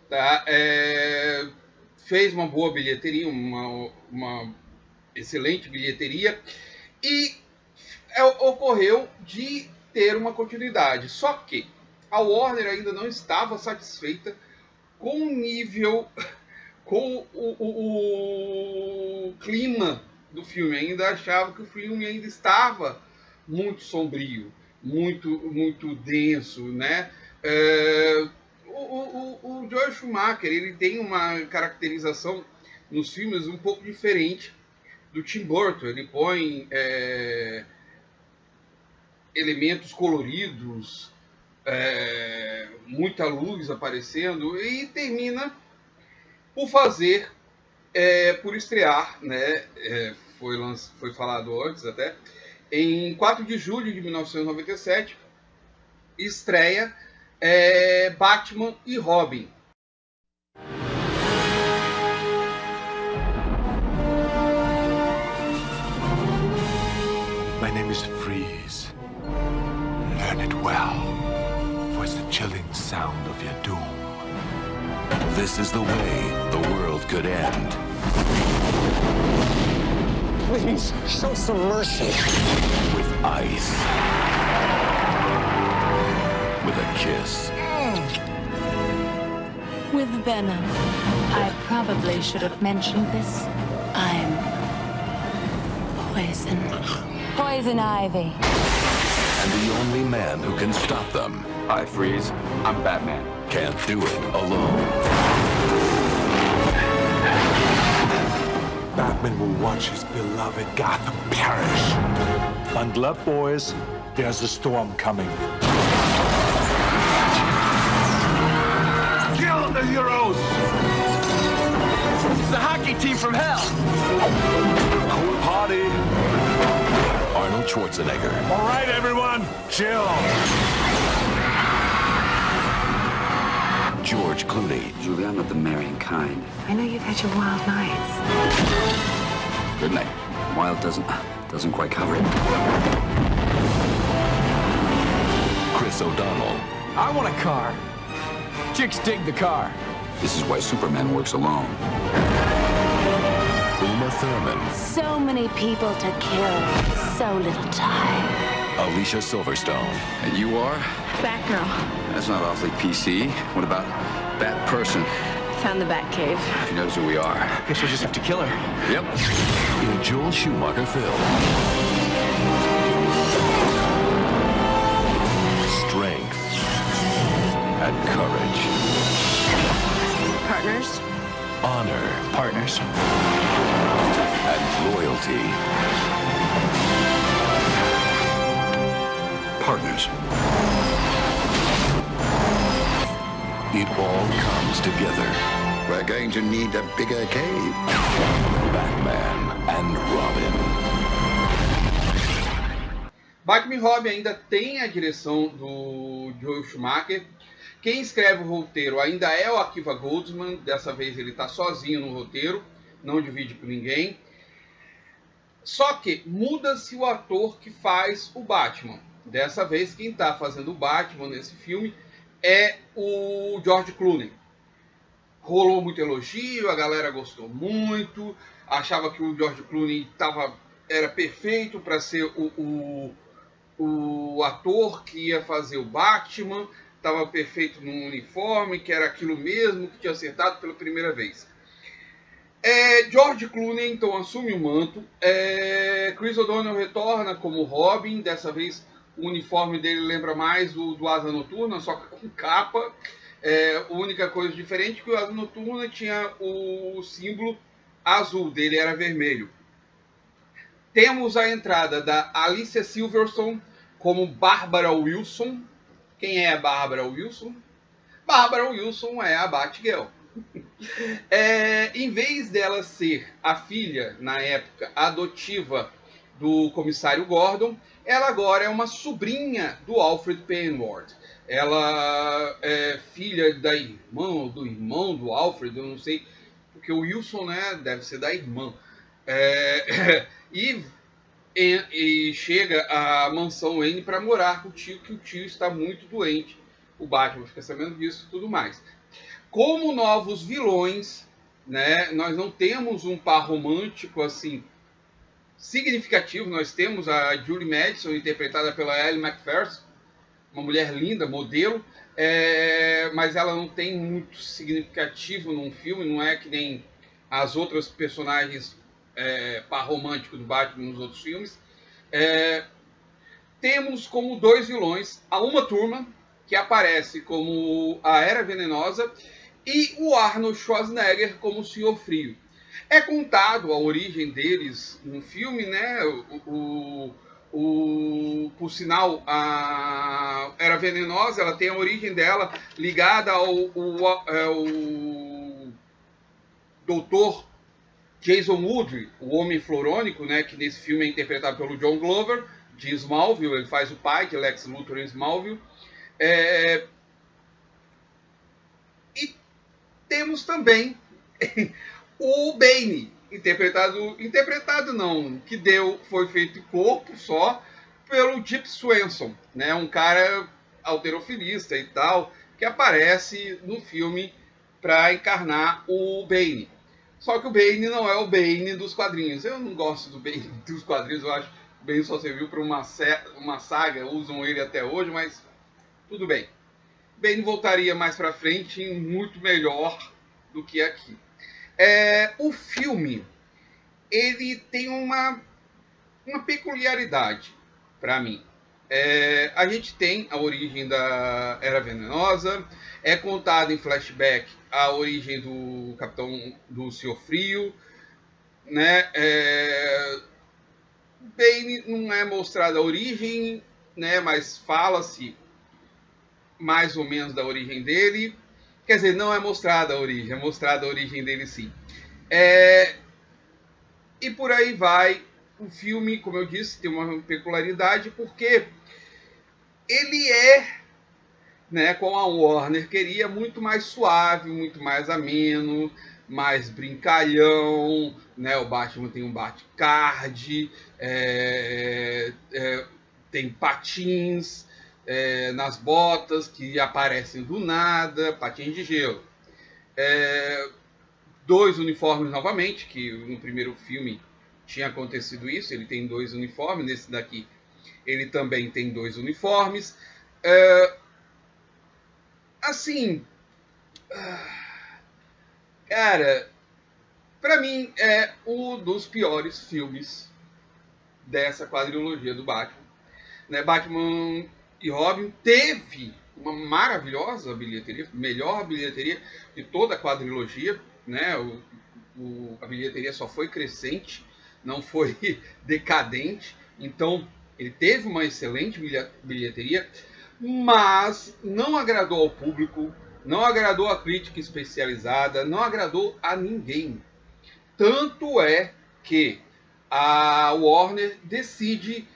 tá? Fez uma boa bilheteria, uma excelente bilheteria, e ocorreu de ter uma continuidade. Só que a Warner ainda não estava satisfeita com o nível, com o clima do filme. Ainda achava que o filme ainda estava muito sombrio, muito denso, né? O Joel Schumacher, ele tem uma caracterização nos filmes um pouco diferente do Tim Burton. Ele põe elementos coloridos, muita luz aparecendo, e termina por estrear, né? Foi falado antes até, em 4 de julho de 1997, estreia Batman e Robin. My name is Freeze. Learn it well, for it's the chilling sound of your doom. This is the way the world could end. Please, show some mercy. With ice. With a kiss. With venom. I probably should have mentioned this. I'm poison. Poison Ivy. And the only man who can stop them. Hi, Freeze. I'm Batman. Can't do it alone. Batman will watch his beloved Gotham perish. Bundle up, boys. There's a storm coming. Kill the heroes! It's the hockey team from hell. Cool party. Arnold Schwarzenegger. All right, everyone, chill. George Clooney. Julie, I'm not the marrying kind. I know you've had your wild nights. Good night. Wild doesn't quite cover it. Chris O'Donnell. I want a car. Chicks dig the car. This is why Superman works alone. Uma Thurman. So many people to kill. So little time. Alicia Silverstone. And you are? Batgirl. That's not awfully PC. What about Bat Person? Found the Batcave. She knows who we are. Guess we'll just have to kill her. Yep. In a Joel Schumacher film. Strength and courage. Partners? Honor. Partners. And loyalty. Partners. It all comes together We're going to need a bigger cave. Batman and Robin. Batman e Robin ainda tem a direção do Joel Schumacher. Quem escreve o roteiro ainda é o Akiva Goldsman. Dessa vez ele está sozinho no roteiro, não divide com ninguém. Só que muda-se o ator que faz o Batman. Dessa vez quem está fazendo o Batman nesse filme é o George Clooney. Rolou muito elogio, a galera gostou muito, achava que o George Clooney era perfeito para ser o ator que ia fazer o Batman, estava perfeito no uniforme, que era aquilo mesmo que tinha acertado pela primeira vez. George Clooney então assume o manto, Chris O'Donnell retorna como Robin, dessa vez o uniforme dele lembra mais do Asa Noturna, só que com capa. A única coisa diferente é que o Asa Noturna tinha o símbolo azul, dele era vermelho. Temos a entrada da Alicia Silverstone como Barbara Wilson. Quem é a Barbara Wilson? Barbara Wilson é a Batgirl. Em vez dela ser a filha, na época, adotiva do comissário Gordon, ela agora é uma sobrinha do Alfred Pennyworth. Ela é filha da irmã ou do irmão do Alfred, eu não sei, porque o Wilson, né, deve ser da irmã. E chega à mansão Wayne para morar com o tio, que o tio está muito doente. O Batman fica sabendo disso e tudo mais. Como novos vilões, né, nós não temos um par romântico assim significativo. Nós temos a Julie Madison, interpretada pela Ally McPherson, uma mulher linda, modelo, mas ela não tem muito significativo num filme, não é que nem as outras personagens par romântico do Batman nos outros filmes. Temos como dois vilões a Uma Thurman, que aparece como a Era Venenosa, e o Arnold Schwarzenegger como o Senhor Frio. É contado a origem deles no filme, né? Por sinal, a Era Venenosa, ela tem a origem dela ligada ao Dr. Jason Woodry, o Homem Florônico, né? Que nesse filme é interpretado pelo John Glover, de Smallville. Ele faz o pai de Lex Luthor em Smallville. E temos também o Bane, interpretado não, que foi feito corpo só pelo Dick Swenson, né, um cara halterofilista e tal, que aparece no filme para encarnar o Bane. Só que o Bane não é o Bane dos quadrinhos. Eu não gosto do Bane dos quadrinhos, eu acho que o Bane só serviu para uma saga, usam ele até hoje, mas tudo bem. Bane voltaria mais para frente muito melhor do que aqui. O filme, ele tem uma peculiaridade para mim. A gente tem a origem da Era Venenosa, é contado em flashback a origem do Capitão do Senhor Frio, né? Bane não é mostrada a origem, né? Mas fala-se mais ou menos da origem dele. Quer dizer, não é mostrada a origem, é mostrada a origem dele sim. E por aí vai. O filme, como eu disse, tem uma peculiaridade porque ele né, como a Warner queria, muito mais suave, muito mais ameno, mais brincalhão, né? O Batman tem um Batcard, tem patins nas botas que aparecem do nada, patins de gelo. Dois uniformes novamente, que no primeiro filme tinha acontecido isso, ele tem dois uniformes, nesse daqui ele também tem dois uniformes. Assim, cara, pra mim é um dos piores filmes dessa quadrilogia do Batman, né? Batman e Robin teve uma maravilhosa bilheteria, melhor bilheteria de toda a quadrilogia, né? A bilheteria só foi crescente, não foi decadente, então ele teve uma excelente bilheteria, mas não agradou ao público, não agradou a crítica especializada, não agradou a ninguém. Tanto é que a Warner decide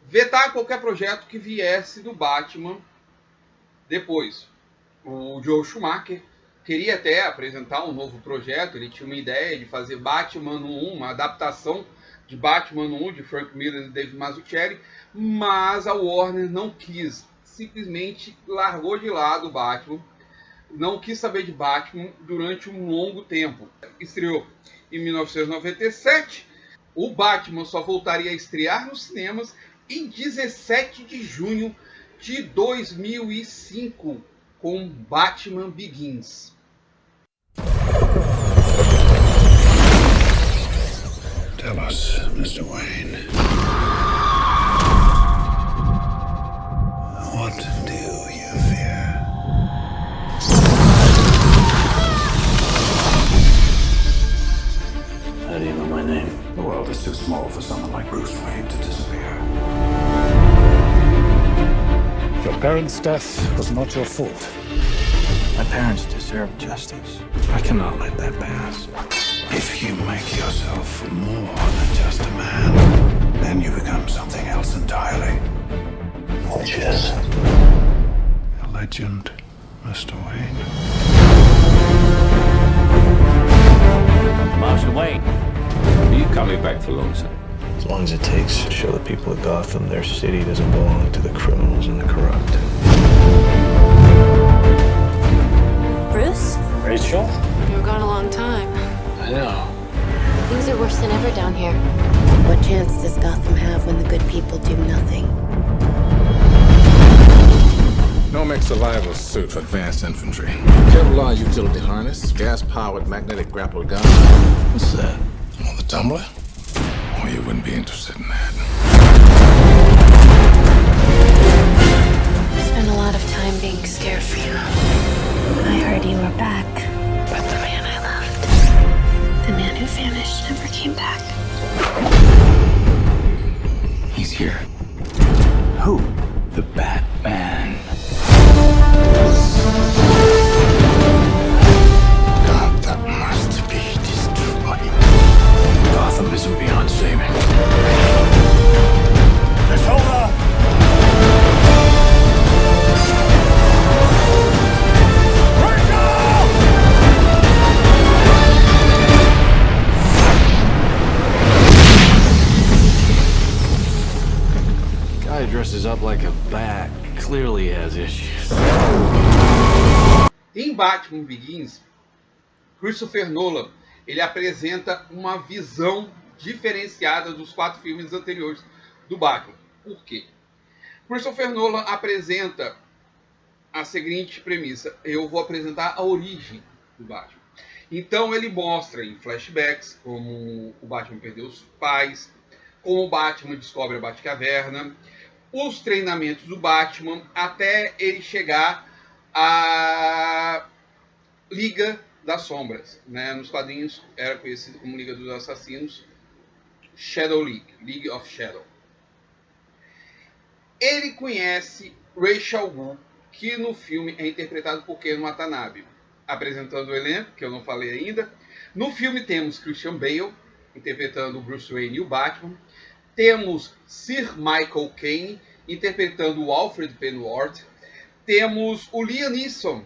vetar qualquer projeto que viesse do Batman depois. O Joel Schumacher queria até apresentar um novo projeto, ele tinha uma ideia de fazer Batman no 1, uma adaptação de Batman no 1, de Frank Miller e Dave Mazzucchelli, mas a Warner não quis, simplesmente largou de lado o Batman, não quis saber de Batman durante um longo tempo. Estreou em 1997, o Batman só voltaria a estrear nos cinemas em 17 de junho de 2005, com Batman Begins. Tell us, Mr. Wayne. What do you fear? How do you know my name? The world is too small for someone like Bruce Wayne to disappear. Your parents' death was not your fault. My parents deserve justice. I cannot let that pass. If you make yourself more than just a man, then you become something else entirely. Which is? A legend, Mr. Wayne. Marshal Wayne, are you coming back for long, sir? As long as it takes to show the people of Gotham their city doesn't belong to the criminals and the corrupt. Bruce? Rachel? You were gone a long time. I know. Things are worse than ever down here. What chance does Gotham have when the good people do nothing? Nomex survival suit for advanced infantry. Kevlar utility harness, gas-powered magnetic grapple gun. What's that? On the tumbler? Well, you wouldn't be interested in that. I spent a lot of time being scared for you. I heard you were back. But the man I loved, the man who vanished, never came back. He's here. Who? The Batman. Gotham must be destroyed. Gotham isn't beyond saving. Just hold on. Guy dresses up like a bat clearly has issues. Em Batman Begins, Christopher Nolan ele apresenta uma visão diferenciada dos 4 filmes anteriores do Batman. Por quê? Christopher Nolan apresenta a seguinte premissa: eu vou apresentar a origem do Batman. Então ele mostra em flashbacks como o Batman perdeu os pais, como o Batman descobre a Batcaverna, os treinamentos do Batman, até ele chegar à Liga das Sombras, né? Nos quadrinhos era conhecido como Liga dos Assassinos, Shadow League, League of Shadow. Ele conhece Rachel Wu, que no filme é interpretado por Ken Watanabe. Apresentando o elenco, que eu não falei ainda. No filme temos Christian Bale, interpretando o Bruce Wayne e o Batman. Temos Sir Michael Caine, interpretando o Alfred Pennyworth. Temos o Liam Neeson,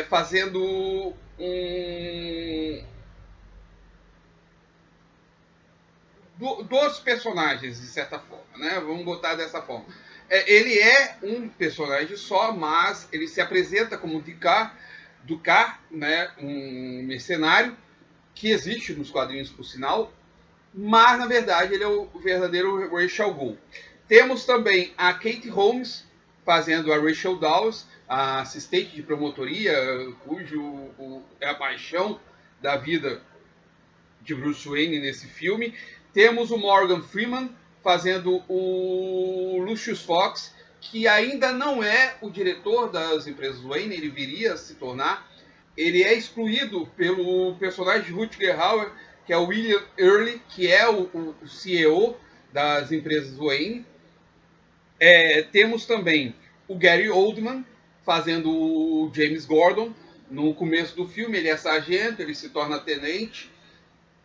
fazendo dos personagens, de certa forma, né? Vamos botar dessa forma. Ele é um personagem só, mas ele se apresenta como Ducar, né? Um mercenário que existe nos quadrinhos, por sinal, mas na verdade ele é o verdadeiro Rachel Gould. Temos também a Kate Holmes fazendo a Rachel Dawes, a assistente de promotoria, cujo é a paixão da vida de Bruce Wayne nesse filme. Temos o Morgan Freeman fazendo o Lucius Fox, que ainda não é o diretor das empresas Wayne, ele viria a se tornar. Ele é excluído pelo personagem de Rutger Hauer, que é o William Early, que é o CEO das empresas Wayne. Temos também o Gary Oldman fazendo o James Gordon. No começo do filme ele é sargento, ele se torna tenente.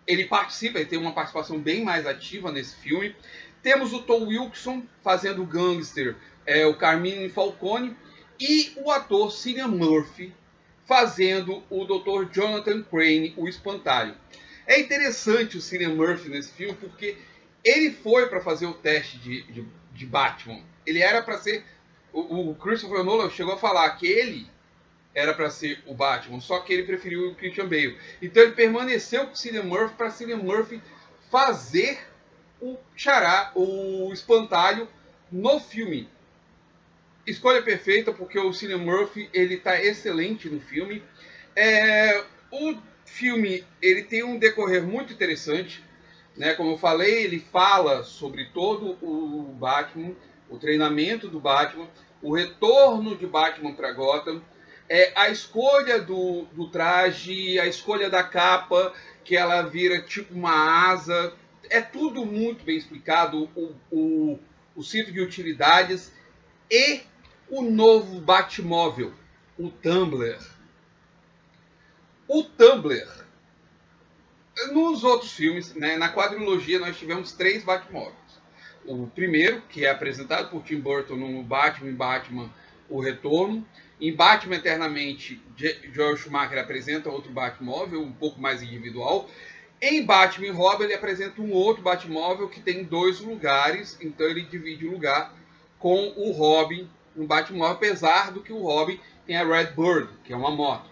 Ele participa, ele tem uma participação bem mais ativa nesse filme. Temos o Tom Wilkinson fazendo o gangster, o Carmine Falcone. E o ator Cillian Murphy fazendo o Dr. Jonathan Crane, o espantalho. É interessante o Cillian Murphy nesse filme porque ele foi para fazer o teste de Batman. Ele era para ser... O Christopher Nolan chegou a falar que ele era para ser o Batman, só que ele preferiu o Christian Bale. Então ele permaneceu com o Cillian Murphy para Cillian Murphy fazer o Chará, o espantalho, no filme. Escolha perfeita, porque o Cillian Murphy ele tá excelente no filme. O filme ele tem um decorrer muito interessante, né? Como eu falei, ele fala sobre todo o Batman, o treinamento do Batman, o retorno de Batman para Gotham, a escolha do traje, a escolha da capa, que ela vira tipo uma asa. É tudo muito bem explicado, o cinto de utilidades e o novo Batmóvel, o Tumbler. O Tumbler, nos outros filmes, né, na quadrilogia, nós tivemos 3 Batmóveis. O primeiro, que é apresentado por Tim Burton no Batman e Batman, o Retorno. Em Batman Eternamente, Joel Schumacher apresenta outro Batmóvel, um pouco mais individual. Em Batman e Robin, ele apresenta um outro Batmóvel que tem 2 lugares, então ele divide o lugar com o Robin no Batmóvel, apesar do que o Robin tem a Red Bird, que é uma moto.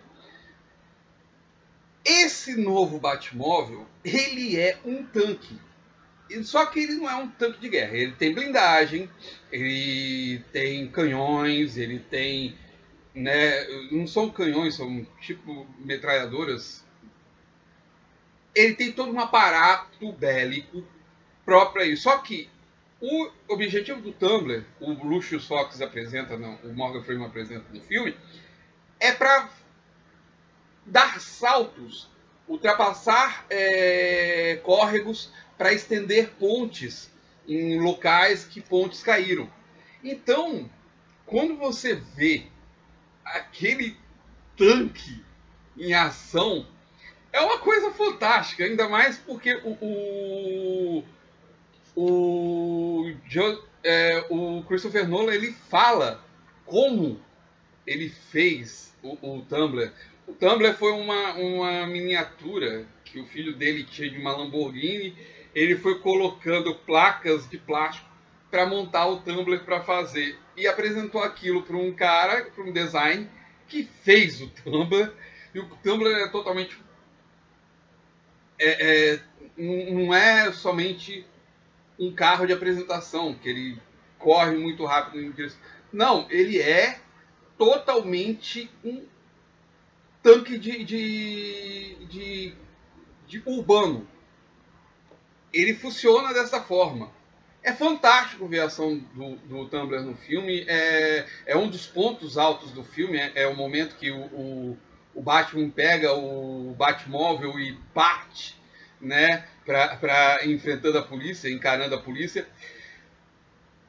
Esse novo Batmóvel, ele é um tanque. Só que ele não é um tanque de guerra. Ele tem blindagem, ele tem canhões, ele tem... né, não são canhões, são tipo metralhadoras. Ele tem todo um aparato bélico próprio a isso. Só que o objetivo do Tumbler, o Lucius Fox apresenta, não, o Morgan Freeman apresenta no filme, é para dar saltos, ultrapassar córregos, para estender pontes em locais que pontes caíram. Então, quando você vê aquele tanque em ação, é uma coisa fantástica, ainda mais porque o Christopher Nolan ele fala como ele fez o Tumbler. O Tumbler foi uma miniatura que o filho dele tinha de uma Lamborghini. Ele foi colocando placas de plástico para montar o Tumbler para fazer. E apresentou aquilo para um cara, para um design, que fez o Tumbler. E o Tumbler é totalmente... não é somente um carro de apresentação, que ele corre muito rápido. Não, ele é totalmente um tanque de urbano. Ele funciona dessa forma. É fantástico ver a ação do Tumbler no filme. É um dos pontos altos do filme. É o momento que o Batman pega o Batmóvel e parte, né, para enfrentando a polícia, encarando a polícia.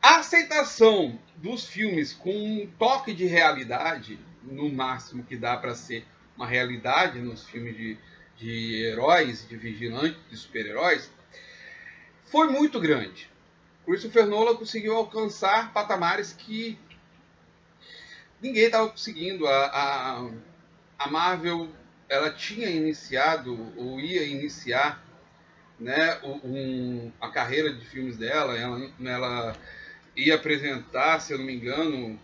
A aceitação dos filmes com um toque de realidade, no máximo que dá para ser uma realidade nos filmes de heróis, de vigilantes, de super-heróis, foi muito grande. Christopher Nolan conseguiu alcançar patamares que ninguém estava conseguindo. A Marvel, ela tinha iniciado, ou ia iniciar, né, a carreira de filmes dela. Ela ia apresentar, se eu não me engano,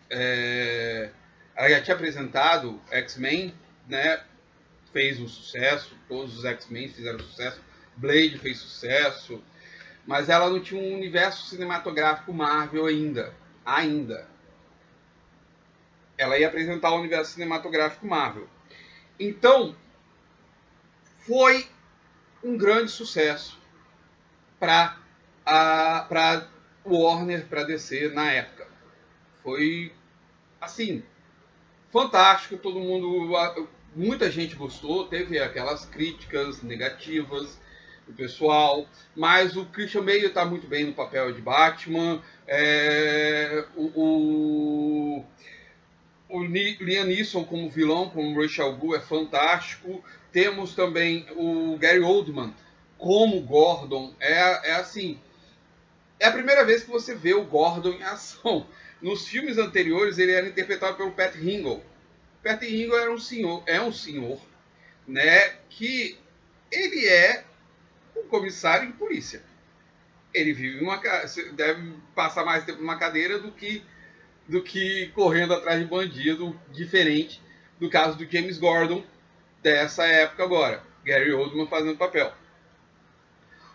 ela já tinha apresentado X-Men, né, fez um sucesso, todos os X-Men fizeram sucesso, Blade fez sucesso, mas ela não tinha um universo cinematográfico Marvel ainda. Ela ia apresentar o universo cinematográfico Marvel. Então, foi um grande sucesso para Warner, para DC na época. Foi, assim, fantástico, todo mundo... Muita gente gostou, teve aquelas críticas negativas do pessoal, mas o Christian Bale está muito bem no papel de Batman. O Liam Neeson como vilão, como Rachel Gu, é fantástico. Temos também o Gary Oldman como Gordon. É assim, é a primeira vez que você vê o Gordon em ação. Nos filmes anteriores ele era interpretado pelo Pat Hingle. Pat Hingle é um senhor, né, que ele é um comissário de polícia. Ele deve passar mais tempo numa cadeira do que correndo atrás de bandido, diferente do caso do James Gordon dessa época agora. Gary Oldman fazendo papel.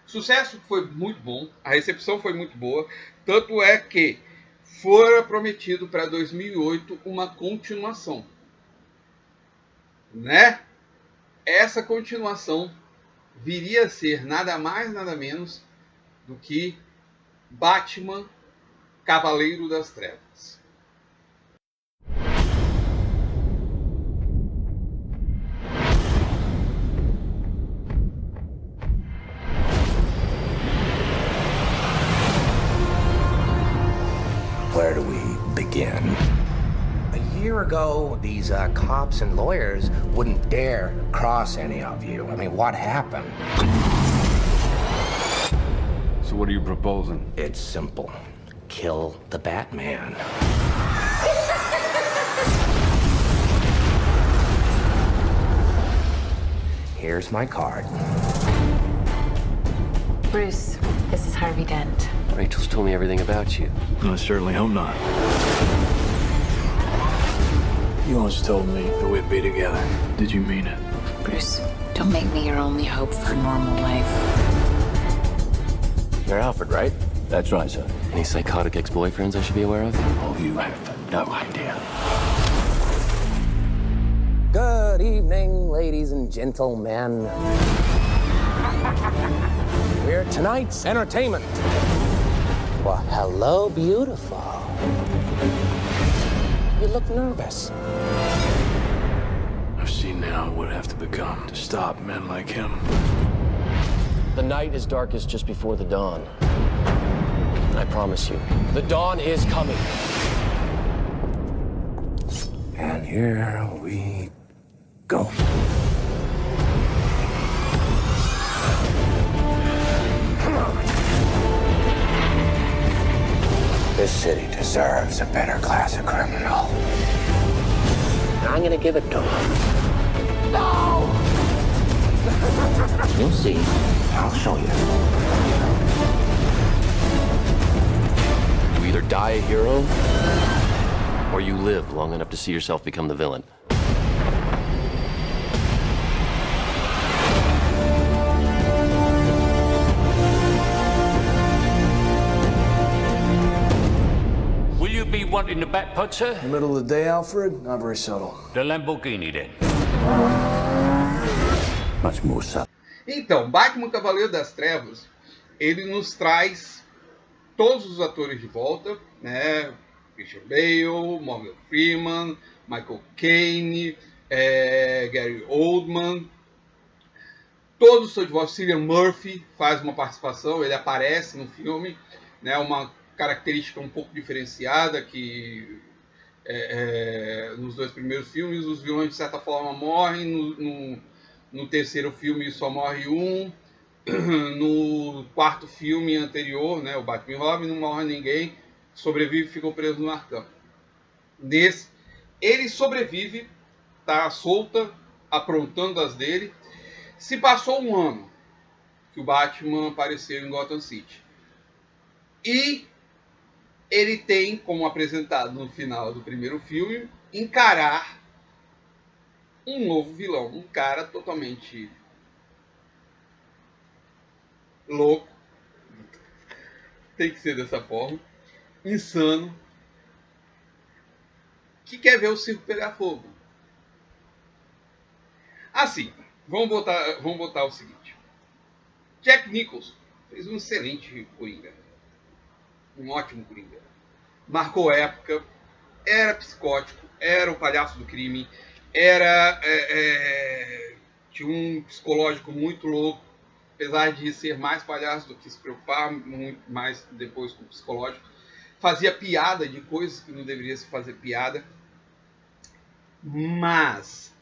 O sucesso foi muito bom, a recepção foi muito boa, tanto é que fora prometido para 2008 uma continuação, né? Essa continuação viria a ser nada mais, nada menos do que Batman, Cavaleiro das Trevas. Where do we begin? A year ago, these cops and lawyers wouldn't dare cross any of you. I mean, what happened? So what are you proposing? It's simple. Kill the Batman. Here's my card. Bruce, this is Harvey Dent. Rachel's told me everything about you. I certainly hope not. You once told me that we'd be together. Did you mean it? Bruce, don't make me your only hope for a normal life. You're Alfred, right? That's right, sir. Any psychotic ex-boyfriends I should be aware of? Oh, you have no idea. Good evening, ladies and gentlemen. We're tonight's entertainment. Well, hello, beautiful. You look nervous. I've seen now what it would have to become to stop men like him. The night is darkest just before the dawn. And I promise you, the dawn is coming. And here we go. This city deserves a better class of criminal. And I'm gonna give it to him. No! You'll see. I'll show you. You either die a hero, or you live long enough to see yourself become the villain. Will you be wanting the back putt, sir? Middle of the day, Alfred? Not very subtle. The Lamborghini, then. Much more subtle. Então, Batman Cavaleiro das Trevas, ele nos traz todos os atores de volta, né? Christian Bale, Morgan Freeman, Michael Caine, Gary Oldman, todos estão de volta. Cillian Murphy faz uma participação, ele aparece no filme, né? Uma característica um pouco diferenciada que nos dois primeiros filmes os vilões de certa forma morrem, no terceiro filme só morre um, no quarto filme anterior, né, o Batman e Robin, não morre ninguém, sobrevive e ficou preso no Arkham. Nesse, ele sobrevive, tá solta, aprontando as dele. Se passou um ano que o Batman apareceu em Gotham City. E ele tem, como apresentado no final do primeiro filme, encarar um novo vilão. Um cara totalmente louco. Tem que ser dessa forma. Insano. Que quer ver o circo pegar fogo. Assim, vamos botar o seguinte. Jack Nicholson fez um excelente Coringa. Um ótimo Coringa. Marcou época, era psicótico, era o palhaço do crime, tinha um psicológico muito louco, apesar de ser mais palhaço do que se preocupar, muito mais depois com o psicológico. Fazia piada de coisas que não deveria se fazer piada. Mas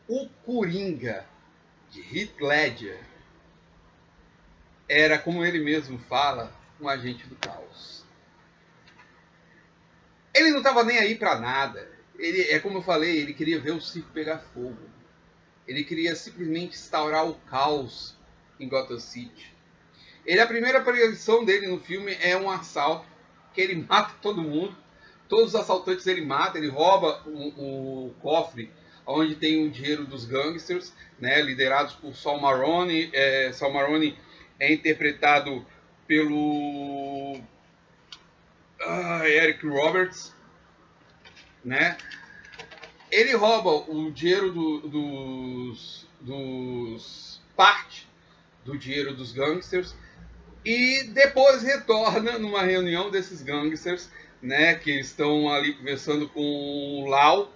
o Coringa de Heath Ledger era, como ele mesmo fala, um agente do caos. Ele não estava nem aí para nada. É como eu falei, ele queria ver o circo pegar fogo. Ele queria simplesmente instaurar o caos em Gotham City. A primeira aparição dele no filme é um assalto, que ele mata todo mundo. Todos os assaltantes ele mata, ele rouba o cofre onde tem o dinheiro dos gangsters, né, liderados por Saul Maroni. Saul Maroni é interpretado pelo Eric Roberts, né? Ele rouba o dinheiro parte do dinheiro dos gangsters e depois retorna numa reunião desses gangsters, né, que estão ali conversando com o Lau,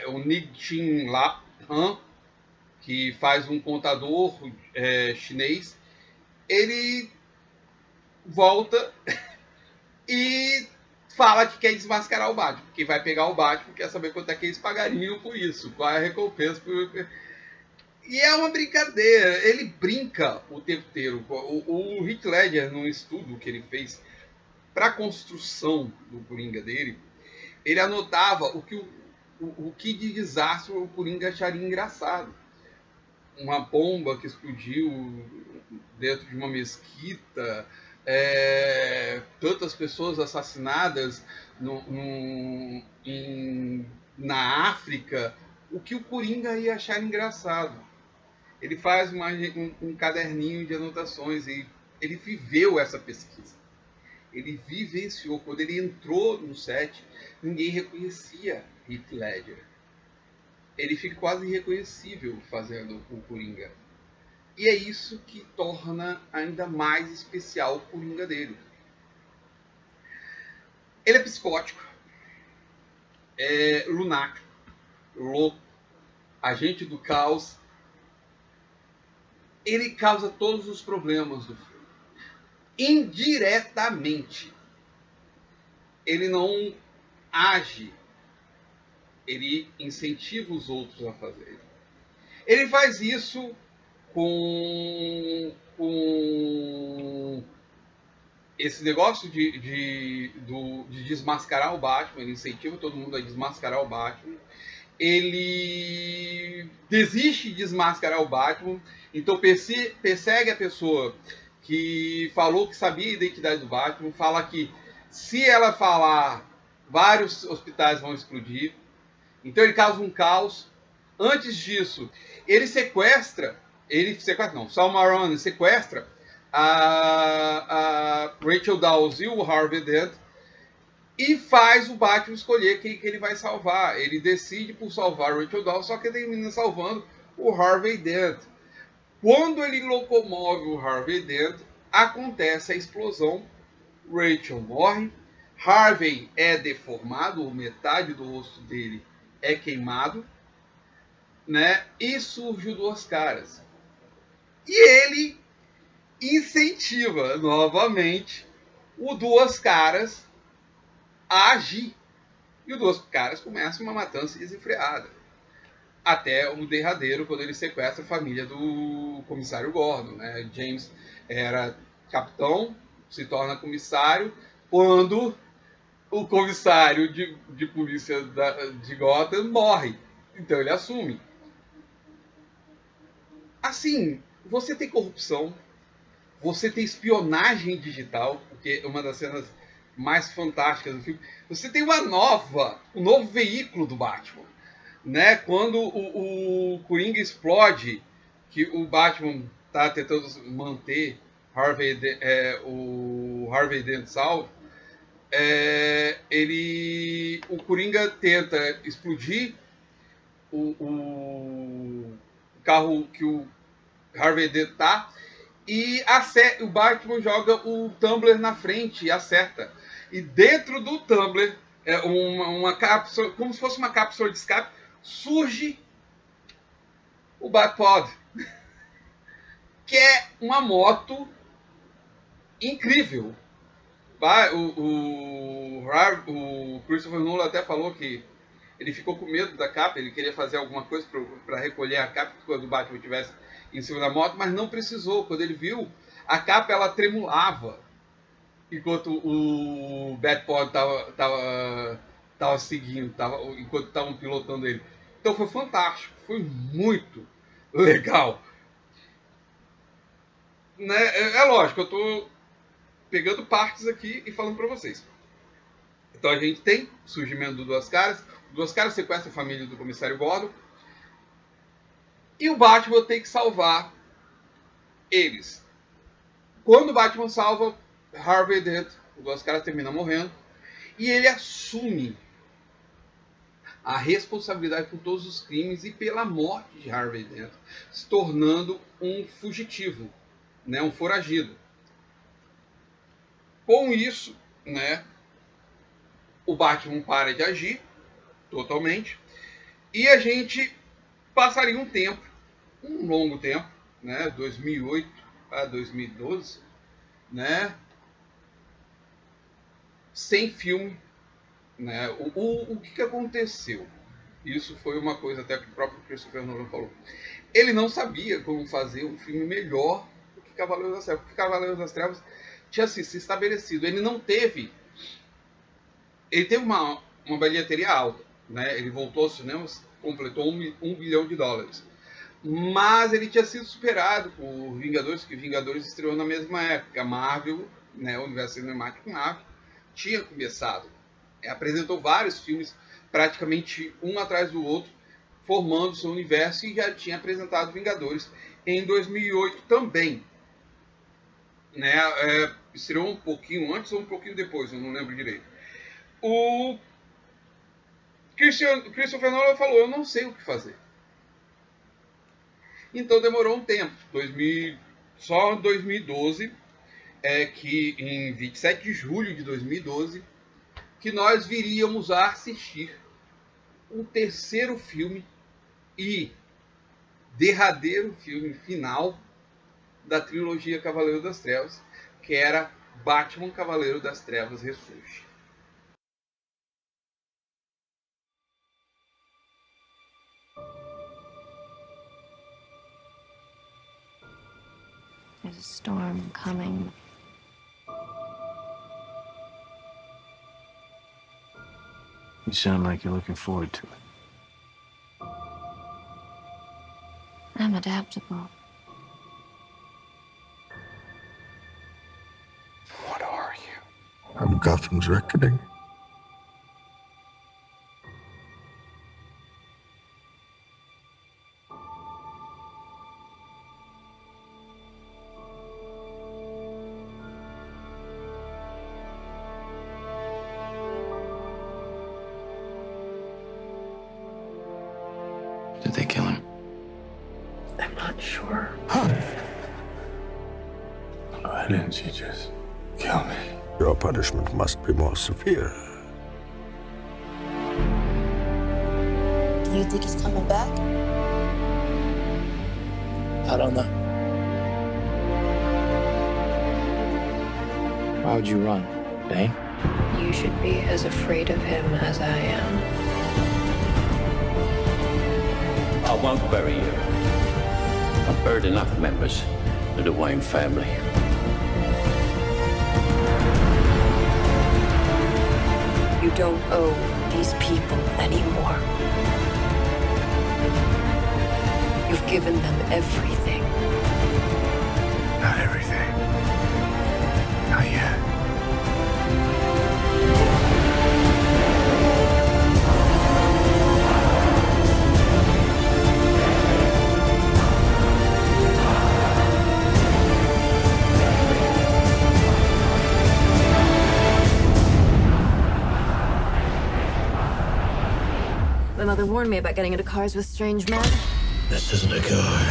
o Nig-Chin Han, que faz um contador chinês. Ele volta e fala que quer desmascarar o Batman, que vai pegar o Batman, quer saber quanto é que eles pagariam por isso, qual é a recompensa. E é uma brincadeira, ele brinca o tempo inteiro. O Heath Ledger, num estudo que ele fez para a construção do Coringa dele, ele anotava o que de desastre o Coringa acharia engraçado. Uma bomba que explodiu dentro de uma mesquita, tantas pessoas assassinadas na África, o que o Coringa ia achar engraçado. Ele faz um caderninho de anotações e ele viveu essa pesquisa. Ele vivenciou. Quando ele entrou no set, ninguém reconhecia Heath Ledger. Ele fica quase irreconhecível fazendo o Coringa. E é isso que torna ainda mais especial o Coringa dele. Ele é psicótico, é lunático, louco, agente do caos. Ele causa todos os problemas do filme. Indiretamente. Ele não age. Ele incentiva os outros a fazerem. Ele faz isso com esse negócio de desmascarar o Batman. Ele incentiva todo mundo a desmascarar o Batman. Ele desiste de desmascarar o Batman, então persegue a pessoa que falou que sabia a identidade do Batman, fala que se ela falar, vários hospitais vão explodir. Então ele causa um caos. Antes disso, Saul Maroni sequestra a Rachel Dawes e o Harvey Dent e faz o Batman escolher quem que ele vai salvar. Ele decide por salvar a Rachel Dawes, só que ele termina salvando o Harvey Dent. Quando ele locomove o Harvey Dent, acontece a explosão. Rachel morre, Harvey é deformado, ou metade do rosto dele é queimado, né? E surge o Duas Caras. E ele incentiva novamente o Duas Caras a agir. E o Duas Caras começa uma matança desenfreada. Até o derradeiro, quando ele sequestra a família do comissário Gordon, né? James era capitão, se torna comissário, quando o comissário de polícia de Gotham morre. Então ele assume. Assim, você tem corrupção, você tem espionagem digital, porque é uma das cenas mais fantásticas do filme. Você tem um novo veículo do Batman, né? Quando o Coringa explode, que o Batman está tentando manter o Harvey Dent salvo, o Coringa tenta explodir o carro que o Harvey Dent tá, e o Batman joga o Tumbler na frente e acerta. E dentro do Tumbler, uma cápsula, como se fosse uma cápsula de escape, surge o Batpod, que é uma moto incrível. O Christopher Nolan até falou que Ele ficou com medo da capa, ele queria fazer alguma coisa para recolher a capa quando o Batman estivesse em cima da moto, mas não precisou. Quando ele viu, a capa ela tremulava enquanto o Batpod tava seguindo, enquanto estavam pilotando ele. Então foi fantástico, foi muito legal. Né? É lógico, eu estou pegando partes aqui e falando para vocês. Então a gente tem o surgimento do Duas Caras. O Duas Caras sequestra a família do comissário Gordon. E o Batman tem que salvar eles. Quando o Batman salva Harvey Dent, o Duas Caras termina morrendo. E ele assume a responsabilidade por todos os crimes e pela morte de Harvey Dent, se tornando um fugitivo, né, um foragido. Com isso, né, o Batman para de agir totalmente e a gente passaria um tempo, um longo tempo, né, 2008 a 2012, né, sem filme. Né? O que aconteceu? Isso foi uma coisa até que o próprio Christopher Nolan falou. Ele não sabia como fazer um filme melhor do que Cavaleiros das Trevas, porque Cavaleiros das Trevas tinha assim, se estabelecido. Ele teve uma bilheteria alta, né? Ele voltou aos cinemas, completou $1 bilhão. Mas ele tinha sido superado por Vingadores, que Vingadores estreou na mesma época. A Marvel, né, o universo cinemático Marvel, tinha começado. Apresentou vários filmes, praticamente um atrás do outro, formando seu universo, e já tinha apresentado Vingadores em 2008 também. Né? Estreou um pouquinho antes ou um pouquinho depois, eu não lembro direito. O Christopher Nolan falou, eu não sei o que fazer. Então demorou um tempo, só em 2012, que em 27 de julho de 2012, que nós viríamos a assistir o terceiro filme e derradeiro filme final da trilogia Cavaleiro das Trevas, que era Batman Cavaleiro das Trevas Ressurge. There's a storm coming. You sound like you're looking forward to it. I'm adaptable. What are you? I'm Gotham's reckoning. Did they kill him? I'm not sure. Why didn't you just kill me? Your punishment must be more severe. Do you think he's coming back? I don't know. Why would you run, Bane? You should be as afraid of him as I am. I won't bury you. I've buried enough members of the Wayne family. You don't owe these people anymore. You've given them everything. Not everything. Not yet. My mother warned me about getting into cars with strange men. This isn't a car.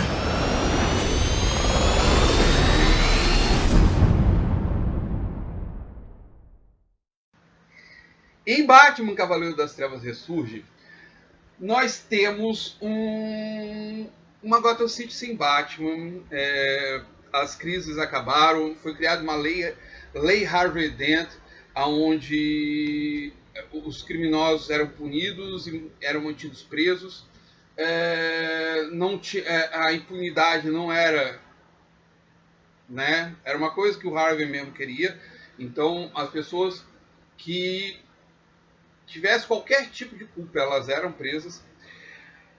Em Batman Cavaleiro das Trevas Ressurge, nós temos uma Gotham City sem Batman. As crises acabaram, foi criada uma lei Harvey Dent, onde os criminosos eram punidos e eram mantidos presos. A impunidade não era, né? Era uma coisa que o Harvey mesmo queria. Então, as pessoas que tivessem qualquer tipo de culpa, elas eram presas.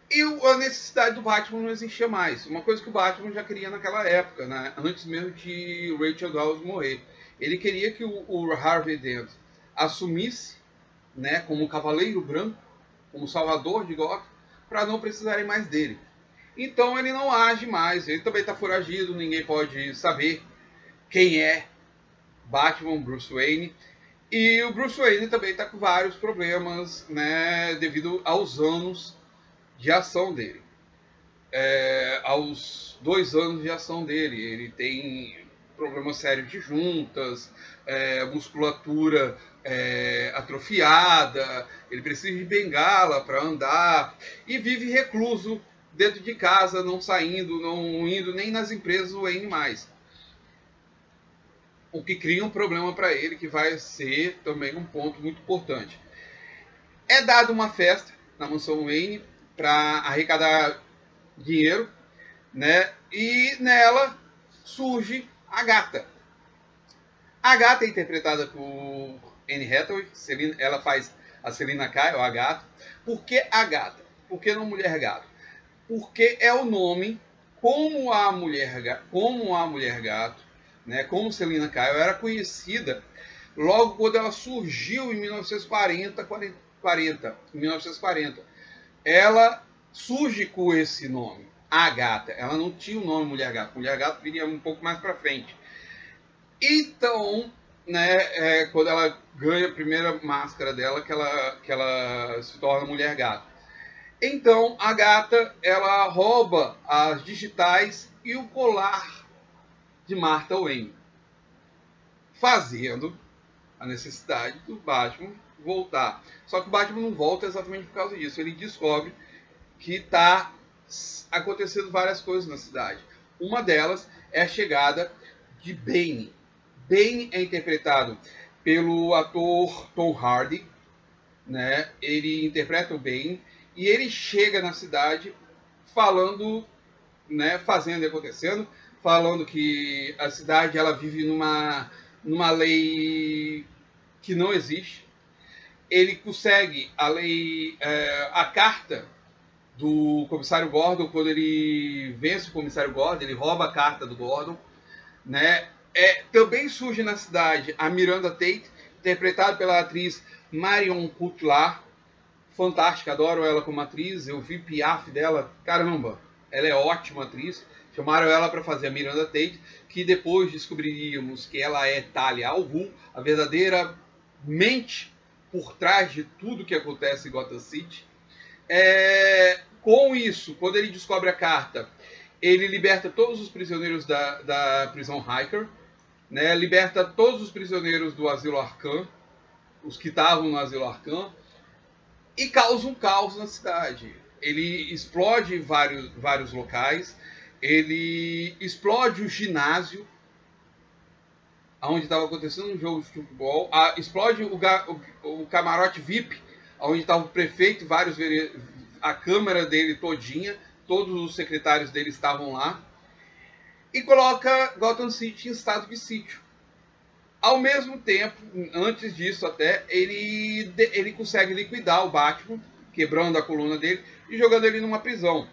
E a necessidade do Batman não existia mais. Uma coisa que o Batman já queria naquela época, né? Antes mesmo de Rachel Dawes morrer. Ele queria que o Harvey Dent assumisse, né, como Cavaleiro Branco, como salvador de Gotham, para não precisarem mais dele. Então ele não age mais. Ele também está foragido, ninguém pode saber quem é Batman, Bruce Wayne. E o Bruce Wayne também está com vários problemas, né, devido aos anos de ação dele. Aos 2 anos de ação dele, ele tem problemas sérios de juntas, musculatura atrofiada, ele precisa de bengala para andar e vive recluso dentro de casa, não saindo, não indo nem nas empresas do Wayne mais. O que cria um problema para ele, que vai ser também um ponto muito importante. É dada uma festa na mansão Wayne para arrecadar dinheiro, né? E nela surge a Gata. A Gata é interpretada por Anne Hathaway. Ela faz a Selina Kyle, a Gata. Por que a Gata? Por que não Mulher Gato? Porque é o nome como a Mulher Gato, né? Como Selina Kyle era conhecida logo quando ela surgiu em 1940. Ela surge com esse nome, a Gata. Ela não tinha o nome Mulher Gato. Mulher Gato viria um pouco mais para frente. Então, né, quando ela ganha a primeira máscara dela, que ela se torna Mulher Gato. Então, a Gata, ela rouba as digitais e o colar de Martha Wayne, fazendo a necessidade do Batman voltar. Só que o Batman não volta exatamente por causa disso. Ele descobre que está acontecendo várias coisas na cidade. Uma delas é a chegada de Bane. Bane é interpretado pelo ator Tom Hardy, né? Ele interpreta o Bane e ele chega na cidade falando, né, fazendo e acontecendo, falando que a cidade ela vive numa lei que não existe. Ele consegue a carta do comissário Gordon. Quando ele vence o comissário Gordon, ele rouba a carta do Gordon, né? Também surge na cidade a Miranda Tate, interpretada pela atriz Marion Cotillard. Fantástica, adoro ela como atriz. Eu vi Piaf dela, caramba, ela é ótima atriz. Chamaram ela para fazer a Miranda Tate, que depois descobriríamos que ela é Talia al Ghul, a verdadeira mente por trás de tudo que acontece em Gotham City. Com isso, quando ele descobre a carta, ele liberta todos os prisioneiros da prisão Hiker, né? Liberta todos os prisioneiros do Asilo Arkham, os que estavam no Asilo Arkham, e causa um caos na cidade. Ele explode vários locais, ele explode o ginásio, onde estava acontecendo um jogo de futebol, explode o camarote VIP, onde estava o prefeito e a câmara dele todinha, todos os secretários dele estavam lá, e coloca Gotham City em estado de sítio. Ao mesmo tempo, antes disso até, ele consegue liquidar o Batman, quebrando a coluna dele e jogando ele numa prisão.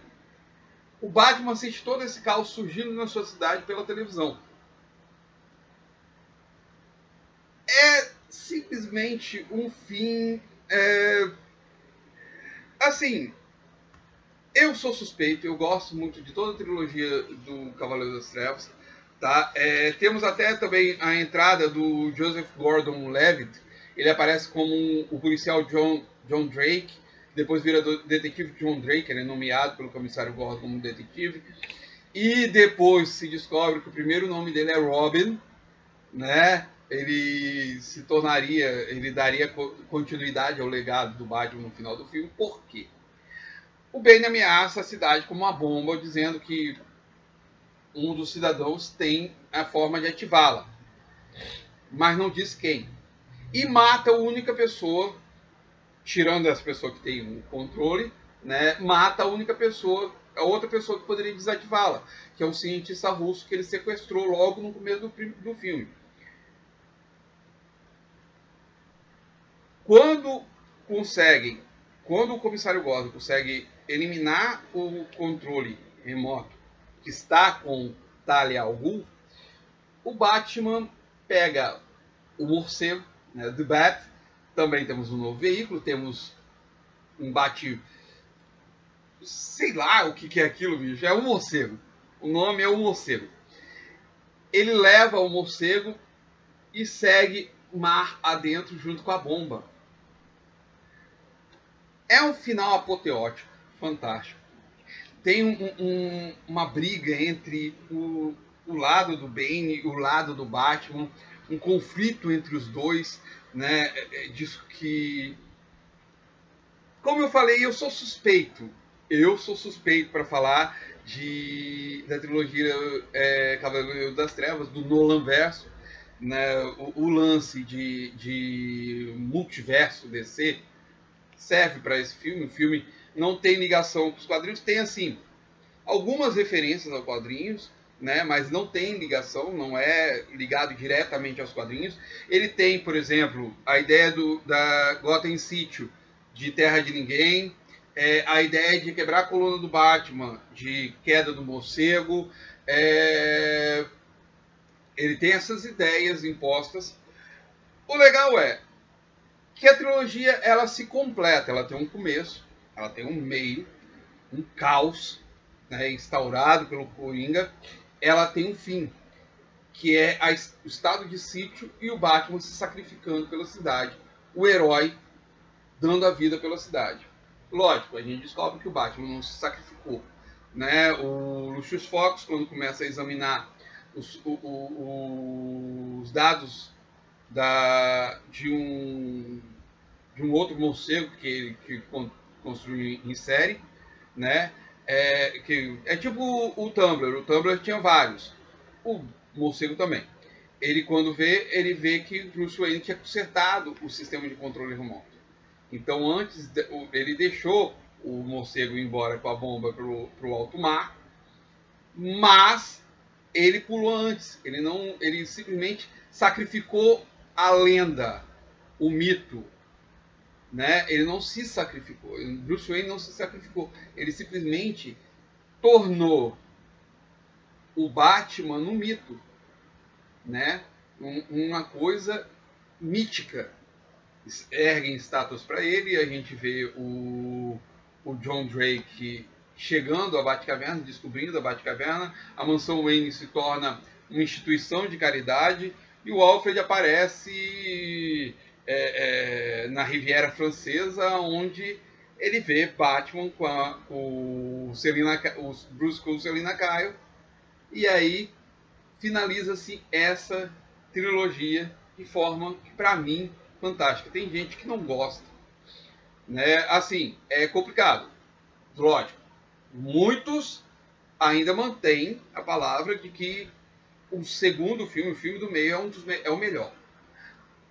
O Batman assiste todo esse caos surgindo na sua cidade pela televisão. É simplesmente um fim... Assim, eu sou suspeito, eu gosto muito de toda a trilogia do Cavaleiro das Trevas. Tá? Temos até também a entrada do Joseph Gordon-Levitt. Ele aparece como o policial John Drake, depois vira detetive John Drake, ele é nomeado pelo comissário Gordon como detetive. E depois se descobre que o primeiro nome dele é Robin, né? Ele daria continuidade ao legado do Batman no final do filme. Por quê? O Bane ameaça a cidade com uma bomba, dizendo que um dos cidadãos tem a forma de ativá-la, mas não diz quem. E mata a única pessoa tirando essa pessoa que tem um controle, né, mata a outra pessoa que poderia desativá-la, que é um cientista russo que ele sequestrou logo no começo do filme. Quando o comissário Gordon consegue eliminar o controle remoto que está com Talia al Ghul, o Batman pega o morcego, né, The Bat. Também temos um novo veículo, temos um sei lá o que é aquilo, bicho. É um morcego. O nome é o morcego. Ele leva o morcego e segue mar adentro junto com a bomba. É um final apoteótico, fantástico. Tem uma briga entre o lado do Bane e o lado do Batman, um conflito entre os dois, né? Disso que, como eu falei, eu sou suspeito para falar da trilogia Cavaleiro das Trevas, do Nolan verso, né? O lance de multiverso DC serve para esse filme. O filme não tem ligação com os quadrinhos, tem assim algumas referências aos quadrinhos, né, mas não tem ligação, não é ligado diretamente aos quadrinhos. Ele tem, por exemplo, a ideia da Gotham City de Terra de Ninguém, a ideia de quebrar a coluna do Batman, de Queda do Morcego. Ele tem essas ideias impostas. O legal é que a trilogia ela se completa, ela tem um começo, ela tem um meio, um caos, né, instaurado pelo Coringa, ela tem um fim, que é o estado de sítio e o Batman se sacrificando pela cidade, o herói dando a vida pela cidade. Lógico, a gente descobre que o Batman não se sacrificou, né? O Lucius Fox, quando começa a examinar os dados de um outro morcego que construiu em série, né? Que é tipo o Tumblr. O Tumblr tinha vários. O morcego também. Quando ele vê que Bruce Wayne tinha consertado o sistema de controle remoto. Então antes ele deixou o morcego ir embora com a bomba pro alto mar, mas ele pulou antes. Ele simplesmente sacrificou a lenda, o mito, né? Ele não se sacrificou. Bruce Wayne não se sacrificou. Ele simplesmente tornou o Batman um mito, né? Uma coisa mítica. Erguem estátuas para ele. A gente vê o John Drake chegando à Batcaverna, descobrindo a Batcaverna. A mansão Wayne se torna uma instituição de caridade. E o Alfred aparece na Riviera Francesa, onde ele vê Batman com o Bruce com o Selina Kyle. E aí finaliza-se essa trilogia de forma que, para mim, fantástica. Tem gente que não gosta, né? Assim, é complicado. Lógico, muitos ainda mantêm a palavra de que o segundo filme, o filme do meio, é o melhor.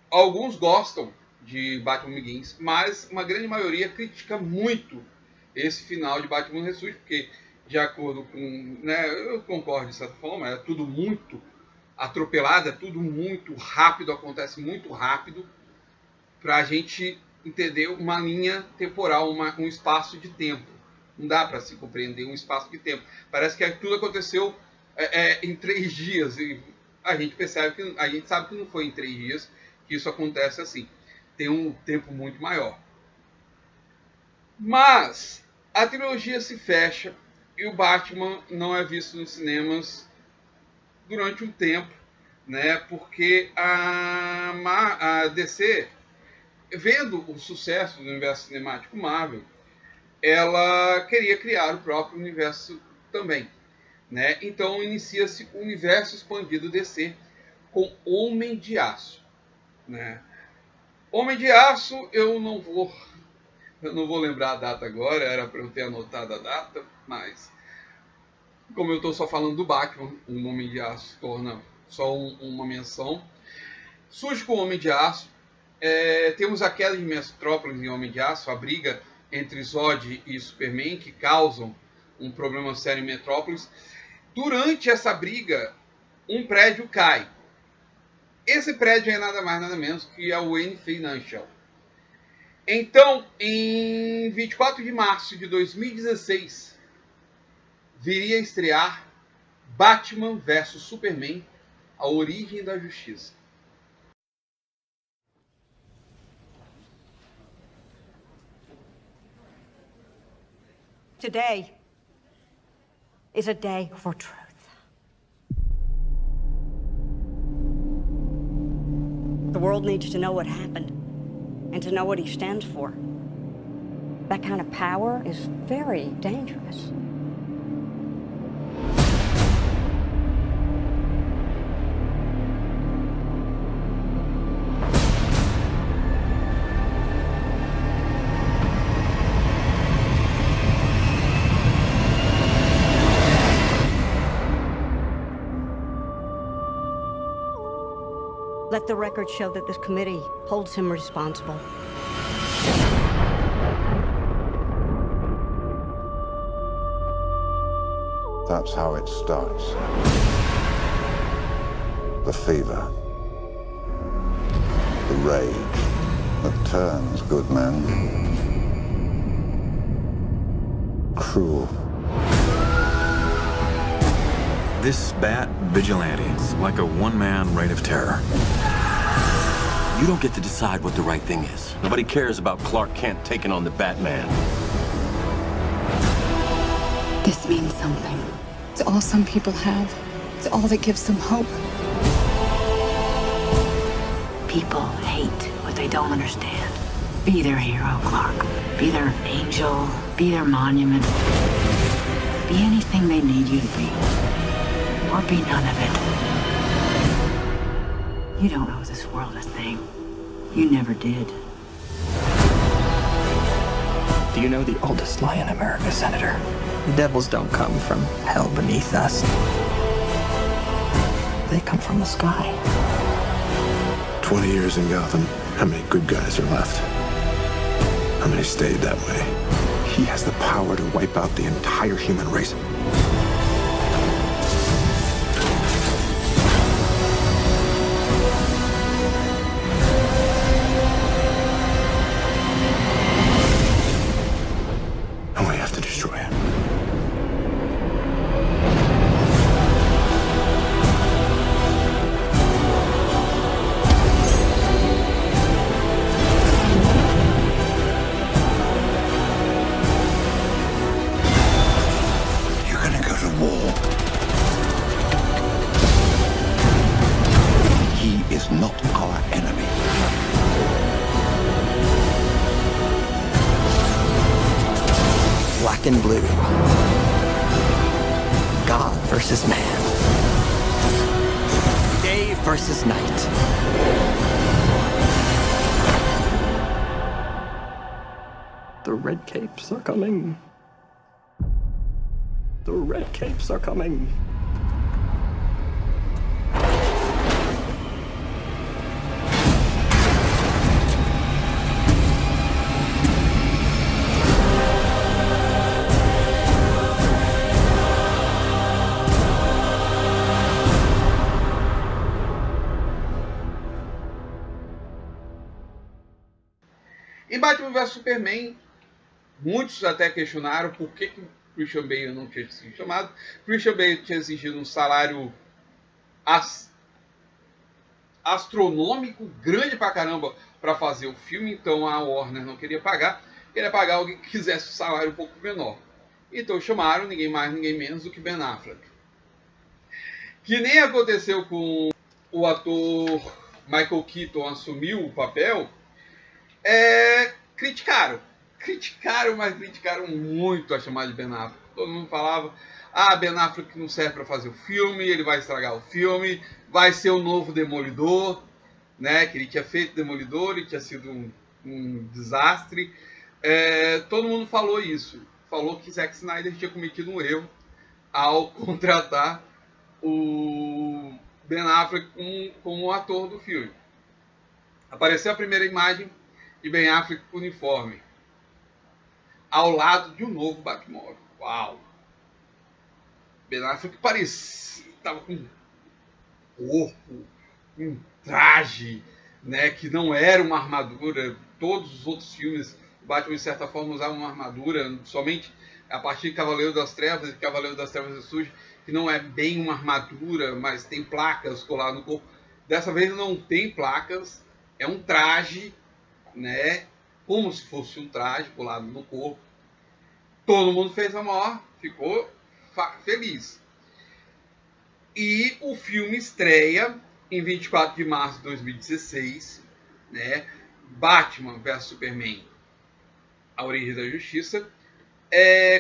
Alguns gostam de Batman Begins, mas uma grande maioria critica muito esse final de Batman Ressurge, porque, de acordo com, né, eu concordo de certa forma, é tudo muito atropelado, é tudo muito rápido, acontece muito rápido, para a gente entender uma linha temporal, um espaço de tempo. Não dá para se compreender um espaço de tempo. Parece que tudo aconteceu em 3 dias. E a gente a gente sabe que não foi em 3 dias que isso acontece assim. Tem um tempo muito maior. Mas a trilogia se fecha e o Batman não é visto nos cinemas durante um tempo, né? Porque a DC, vendo o sucesso do universo cinemático Marvel, ela queria criar o próprio universo também, né? Então inicia-se o universo expandido DC com Homem de Aço, né? Homem de Aço, eu não vou lembrar a data agora, era para eu ter anotado a data, mas como eu estou só falando do Batman, o Homem de Aço torna só uma menção. Surge com o Homem de Aço, Temos a queda de Metrópolis em Homem de Aço, a briga entre Zod e Superman, que causam um problema sério em Metrópolis. Durante essa briga, um prédio cai. Esse prédio é nada mais nada menos que a Wayne Financial. Então, em 24 de março de 2016, viria a estrear Batman vs Superman, A Origem da Justiça. Today is a day for truth. The world needs to know what happened and to know what he stands for. That kind of power is very dangerous. Let the record show that this committee holds him responsible. That's how it starts. The fever. The rage that turns good men cruel. This Bat Vigilante is like a one-man reign of terror. You don't get to decide what the right thing is. Nobody cares about Clark Kent taking on the Batman. This means something. It's all some people have. It's all that gives them hope. People hate what they don't understand. Be their hero, Clark. Be their angel. Be their monument. Be anything they need you to be. Or be none of it. You don't owe this world a thing. You never did. Do you know the oldest lie in America, Senator? The devils don't come from hell beneath us. They come from the sky. 20 years in Gotham. How many good guys are left? How many stayed that way? He has the power to wipe out the entire human race. And we have to destroy him. You're gonna go to war. He is not our enemy. Black and blue. God versus man. Day versus night. The red capes are coming. The red capes are coming. Em Batman vs Superman, muitos até questionaram por que o Christian Bale não tinha sido chamado. Christian Bale tinha exigido um salário astronômico, grande pra caramba, para fazer o filme, então a Warner não queria pagar alguém que quisesse um salário um pouco menor. Então chamaram ninguém mais, ninguém menos do que Ben Affleck. Que nem aconteceu com o ator Michael Keaton assumiu o papel. Criticaram, mas criticaram muito a chamada de Ben Affleck. Todo mundo falava, Ben Affleck não serve para fazer o filme, ele vai estragar o filme, vai ser o novo Demolidor, né? Que ele tinha feito Demolidor e tinha sido um desastre. Todo mundo falou isso, falou que Zack Snyder tinha cometido um erro ao contratar o Ben Affleck como ator do filme. Apareceu a primeira imagem de Ben Affleck com uniforme, ao lado de um novo Batmóvel. Uau! Ben Affleck parecia, estava com um corpo, um traje, né, que não era uma armadura. Todos os outros filmes, o Batman de certa forma usava uma armadura, somente a partir de Cavaleiro das Trevas e Cavaleiro das Trevas ressurge, que não é bem uma armadura, mas tem placas coladas no corpo. Dessa vez não tem placas, é um traje, né, como se fosse um traje colado no corpo. Todo mundo fez a maior, ficou feliz. E o filme estreia em 24 de março de 2016, né? Batman vs Superman, A Origem da Justiça,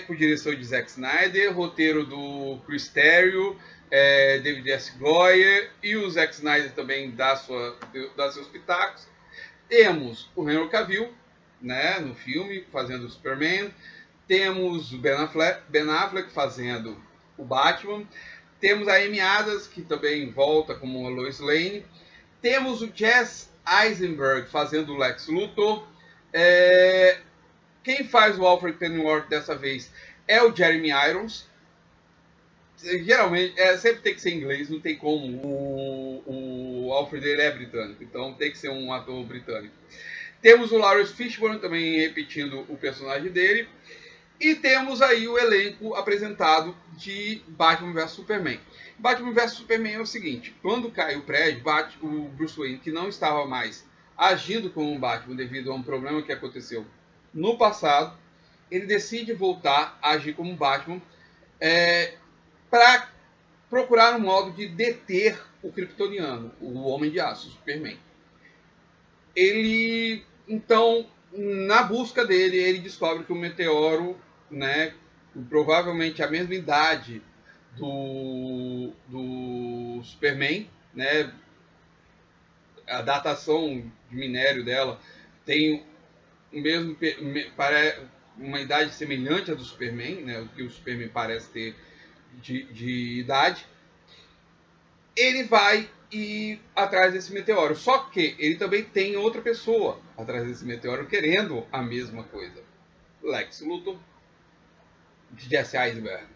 com direção de Zack Snyder, roteiro do Chris Terrio, David S. Goyer, e o Zack Snyder também dá seus pitacos. Temos o Henry Cavill, né, no filme, fazendo o Superman. Temos o Ben Affleck fazendo o Batman. Temos a Amy Adams, que também volta como a Lois Lane. Temos o Jesse Eisenberg fazendo o Lex Luthor. Quem faz o Alfred Pennyworth dessa vez é o Jeremy Irons. Geralmente, sempre tem que ser inglês, não tem como. O Alfred ele é britânico, então tem que ser um ator britânico. Temos o Lawrence Fishburne também repetindo o personagem dele. E temos aí o elenco apresentado de Batman vs Superman. Batman vs Superman é o seguinte: quando cai o prédio, o Bruce Wayne, que não estava mais agindo como Batman devido a um problema que aconteceu no passado, ele decide voltar a agir como Batman para procurar um modo de deter o kryptoniano, o Homem de Aço, o Superman. Ele, então, na busca dele, ele descobre que o meteoro, né, provavelmente a mesma idade do Superman, né, a datação de minério dela tem o mesmo, uma idade semelhante à do Superman, né, o que o Superman parece ter de idade. Ele vai ir atrás desse meteoro, só que ele também tem outra pessoa atrás desse meteoro querendo a mesma coisa, Lex Luthor, de Jesse Eisenberg.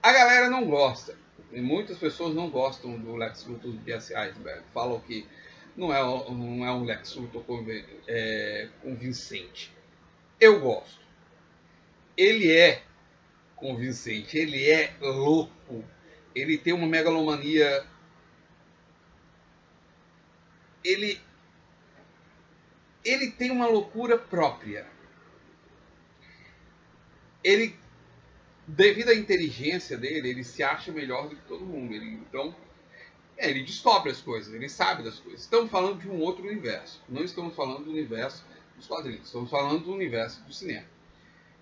A galera não gosta, e muitas pessoas não gostam do Lex Luthor de Jesse Eisenberg, falam que não é um Lex Luthor convincente. Eu gosto. Ele é convincente, ele é louco, ele tem uma megalomania, ele tem uma loucura própria. Ele, devido à inteligência dele, ele se acha melhor do que todo mundo. Então, ele descobre as coisas, ele sabe das coisas. Estamos falando de um outro universo. Não estamos falando do universo dos quadrinhos. Estamos falando do universo do cinema.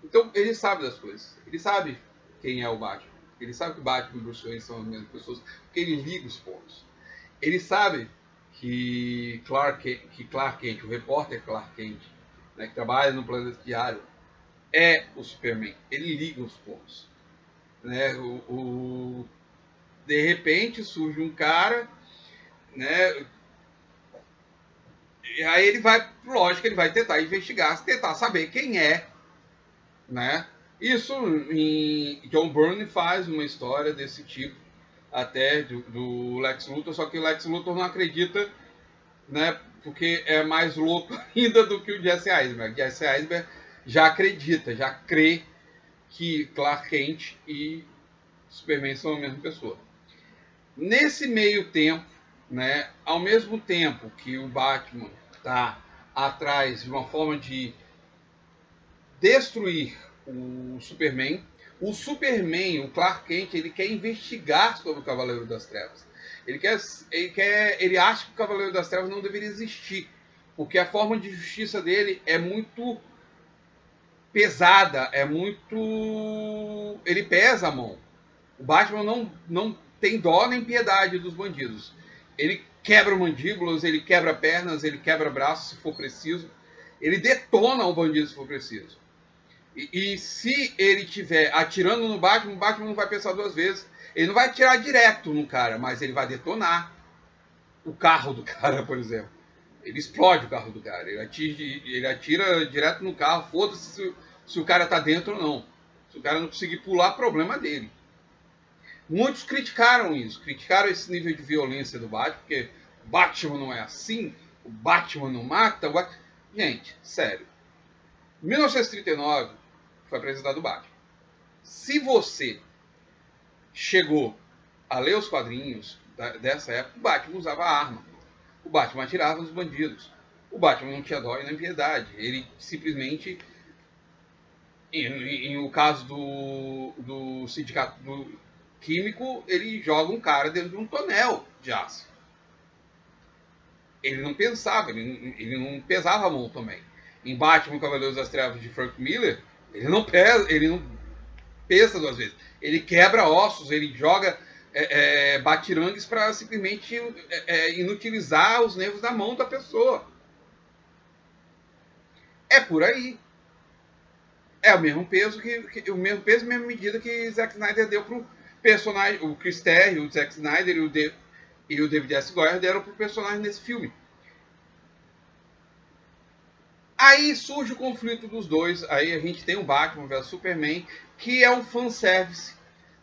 Então, ele sabe das coisas. Ele sabe quem é o Batman. Ele sabe que o Batman e o Bruce Wayne são as mesmas pessoas, porque ele liga os pontos. Ele sabe que Clark Kent, o repórter Clark Kent, né, que trabalha no Planeta Diário, é o Superman. Ele liga os pontos, né? De repente surge um cara, né? E aí ele vai, lógico, ele vai tentar investigar, tentar saber quem é, né? Isso em John Byrne faz uma história desse tipo, até do Lex Luthor, só que o Lex Luthor não acredita, né? Porque é mais louco ainda do que o Jesse Eisenberg. Jesse Eisenberg já acredita, já crê que Clark Kent e Superman são a mesma pessoa. Nesse meio tempo, né, ao mesmo tempo que o Batman está atrás de uma forma de destruir o Superman, o Clark Kent, ele quer investigar sobre o Cavaleiro das Trevas. Ele acha que o Cavaleiro das Trevas não deveria existir, porque a forma de justiça dele é muito pesada, ele pesa a mão. O Batman não tem dó nem piedade dos bandidos. Ele quebra mandíbulas, ele quebra pernas, ele quebra braços se for preciso. Ele detona o bandido se for preciso. E se ele estiver atirando no Batman, o Batman não vai pensar duas vezes. Ele não vai atirar direto no cara, mas ele vai detonar o carro do cara, por exemplo. Ele explode o carro do cara, ele atira direto no carro, foda-se se o cara tá dentro ou não. Se o cara não conseguir pular, problema dele. Muitos criticaram isso, criticaram esse nível de violência do Batman, porque o Batman não é assim, o Batman não mata. Gente, sério. Em 1939 foi apresentado o Batman. Se você chegou a ler os quadrinhos dessa época, o Batman usava arma. O Batman atirava nos bandidos. O Batman não tinha dó e nem piedade. Ele simplesmente, no caso do sindicato químico, ele joga um cara dentro de um tonel de aço. Ele não pensava, ele não pesava a mão também. Em Batman, Cavaleiros das Trevas de Frank Miller, ele não pensa duas vezes. Ele quebra ossos, ele joga batirangues para simplesmente inutilizar os nervos da mão da pessoa. É por aí. É o mesmo peso o mesmo peso, mesma medida que Zack Snyder deu pro personagem, o Chris Terry, o Zack Snyder e o David S. Goyer deram pro personagem nesse filme. Aí surge o conflito dos dois. Aí a gente tem o Batman vs Superman, que é um fanservice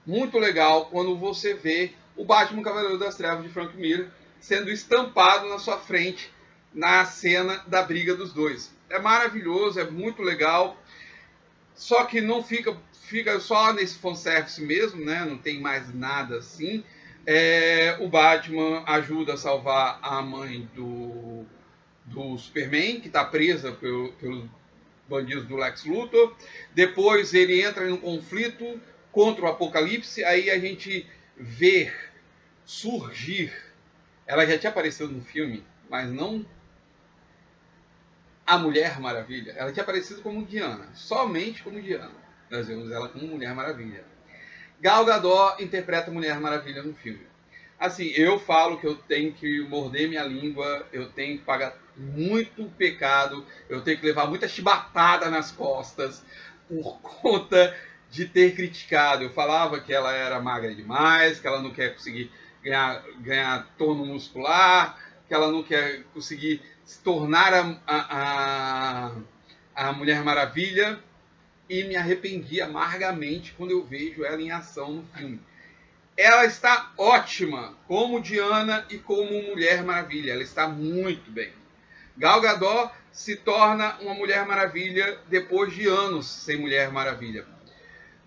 muito legal quando você vê o Batman Cavaleiro das Trevas de Frank Miller sendo estampado na sua frente na cena da briga dos dois. É maravilhoso, é muito legal. Só que não fica só nesse fanservice mesmo, né? Não tem mais nada assim. O Batman ajuda a salvar a mãe do Superman, que está presa pelos bandidos do Lex Luthor. Depois ele entra em um conflito contra o Apocalipse. Aí a gente vê surgir. Ela já tinha aparecido no filme, mas não a Mulher Maravilha. Ela tinha aparecido como Diana, somente como Diana. Nós vemos ela como Mulher Maravilha. Gal Gadot interpreta a Mulher Maravilha no filme. Assim, eu falo que eu tenho que morder minha língua, eu tenho que pagar muito pecado, eu tenho que levar muita chibatada nas costas por conta de ter criticado. Eu falava que ela era magra demais, que ela não quer conseguir ganhar tono muscular, que ela não quer conseguir se tornar a Mulher Maravilha, e me arrependi amargamente quando eu vejo ela em ação no filme. Ela está ótima como Diana e como Mulher Maravilha, ela está muito bem. Gal Gadot se torna uma Mulher Maravilha depois de anos sem Mulher Maravilha.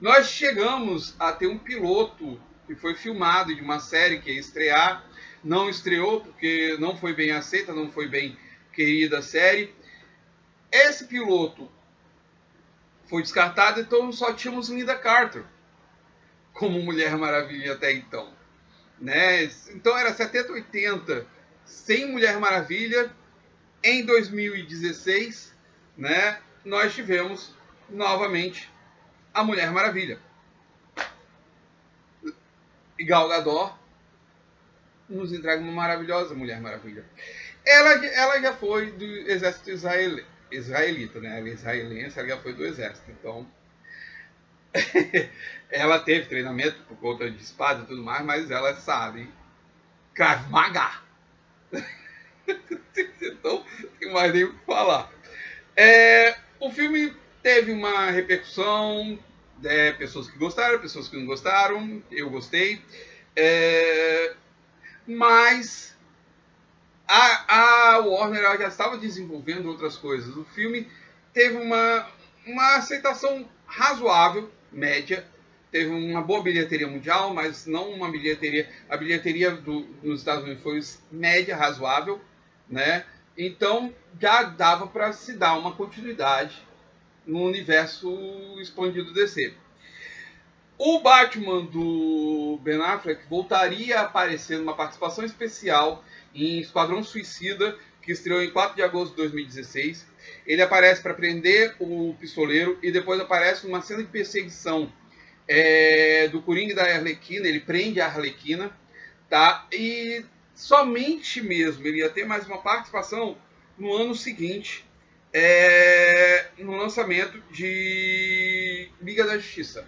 Nós chegamos a ter um piloto que foi filmado de uma série que ia estrear, não estreou porque não foi bem aceita, não foi bem querida a série. Esse piloto foi descartado, então só tínhamos Linda Carter como Mulher Maravilha até então, né? Então era 70, 80 sem Mulher Maravilha. Em 2016, né, nós tivemos novamente a Mulher Maravilha. E Gal Gadot nos entrega uma maravilhosa Mulher Maravilha. Ela já foi do exército israelita, né? Ela é israelense, ela já foi do exército. Então, ela teve treinamento por conta de espada e tudo mais, mas ela sabe Krav Maga. Então, não tem mais nem o que falar. O filme teve uma repercussão, pessoas que gostaram, pessoas que não gostaram. Eu gostei. Mas a Warner já estava desenvolvendo outras coisas. O filme teve uma aceitação razoável, média. Teve uma boa bilheteria mundial, mas não uma bilheteria... A bilheteria nos Estados Unidos foi média, razoável, né? Então já dava para se dar uma continuidade no universo expandido DC. O Batman do Ben Affleck voltaria a aparecer numa participação especial em Esquadrão Suicida, que estreou em 4 de agosto de 2016. Ele aparece para prender o pistoleiro e depois aparece numa cena de perseguição do Coringa e da Arlequina. Ele prende a Arlequina, tá? E somente mesmo ele ia ter mais uma participação no ano seguinte, no lançamento de Liga da Justiça.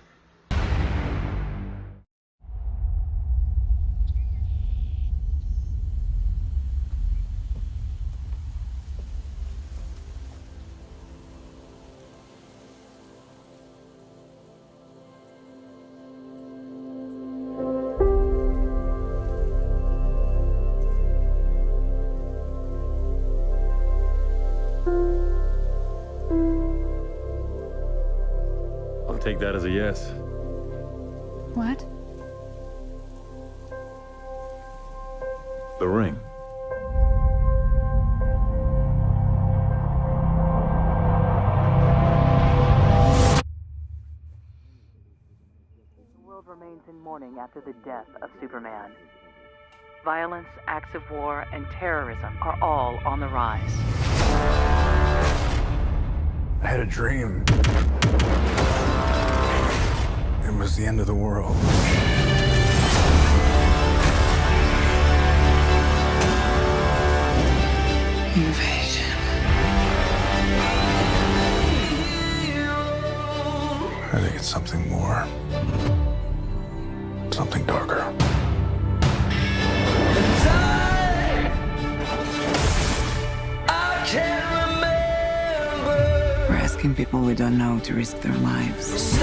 take that as a yes. What? The ring. The world remains in mourning after the death of Superman. Violence, acts of war, and terrorism are all on the rise. I had a dream. It was the end of the world. Invasion. I think it's something more. Something darker. We're asking people we don't know to risk their lives.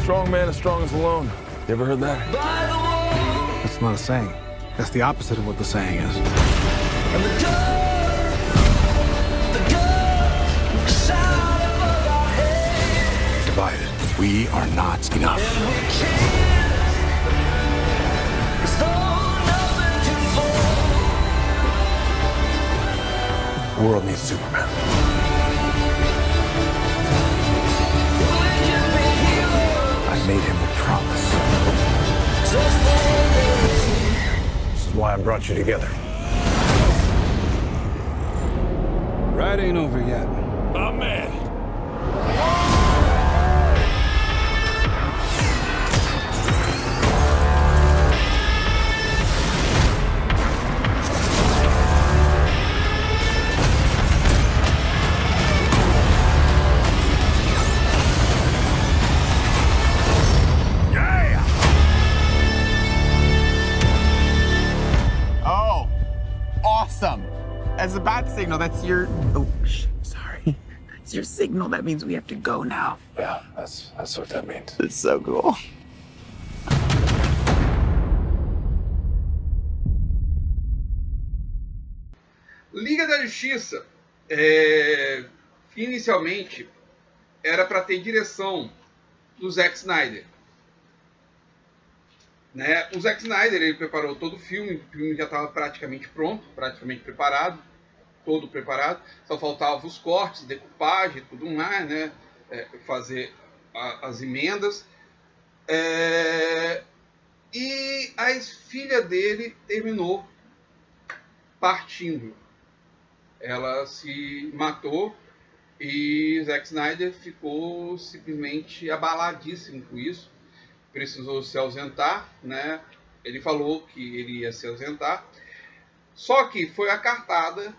Strong man is strongest alone. You ever heard that? That's not a saying. That's the opposite of what the saying is. Divided, we are not enough. The world needs Superman. I made him a promise. This is why I brought you together. Ride ain't over yet. My man. Oh, awesome. As a bat signal, that's your... Oh, sorry. That's your signal. That means we have to go now. Yeah, that's what that means. It's so cool. Liga da Justiça, inicialmente, era para ter direção do Zack Snyder. Né? O Zack Snyder ele preparou todo o filme já estava praticamente pronto, praticamente preparado, todo preparado, só faltava os cortes, decupagem e tudo mais, né? Fazer as emendas. E a filha dele terminou partindo. Ela se matou e Zack Snyder ficou simplesmente abaladíssimo com isso. Precisou se ausentar, né? Ele falou que ele ia se ausentar. Só que foi a cartada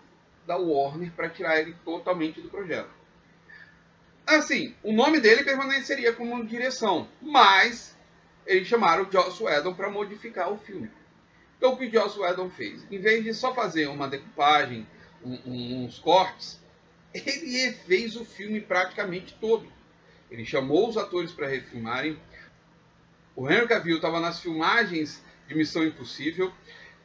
da Warner para tirar ele totalmente do projeto. Assim, o nome dele permaneceria como direção, mas eles chamaram o Joss Whedon para modificar o filme. Então o que o Joss Whedon fez? Em vez de só fazer uma decupagem, uns cortes, ele fez o filme praticamente todo. Ele chamou os atores para refilmarem. O Henry Cavill estava nas filmagens de Missão Impossível.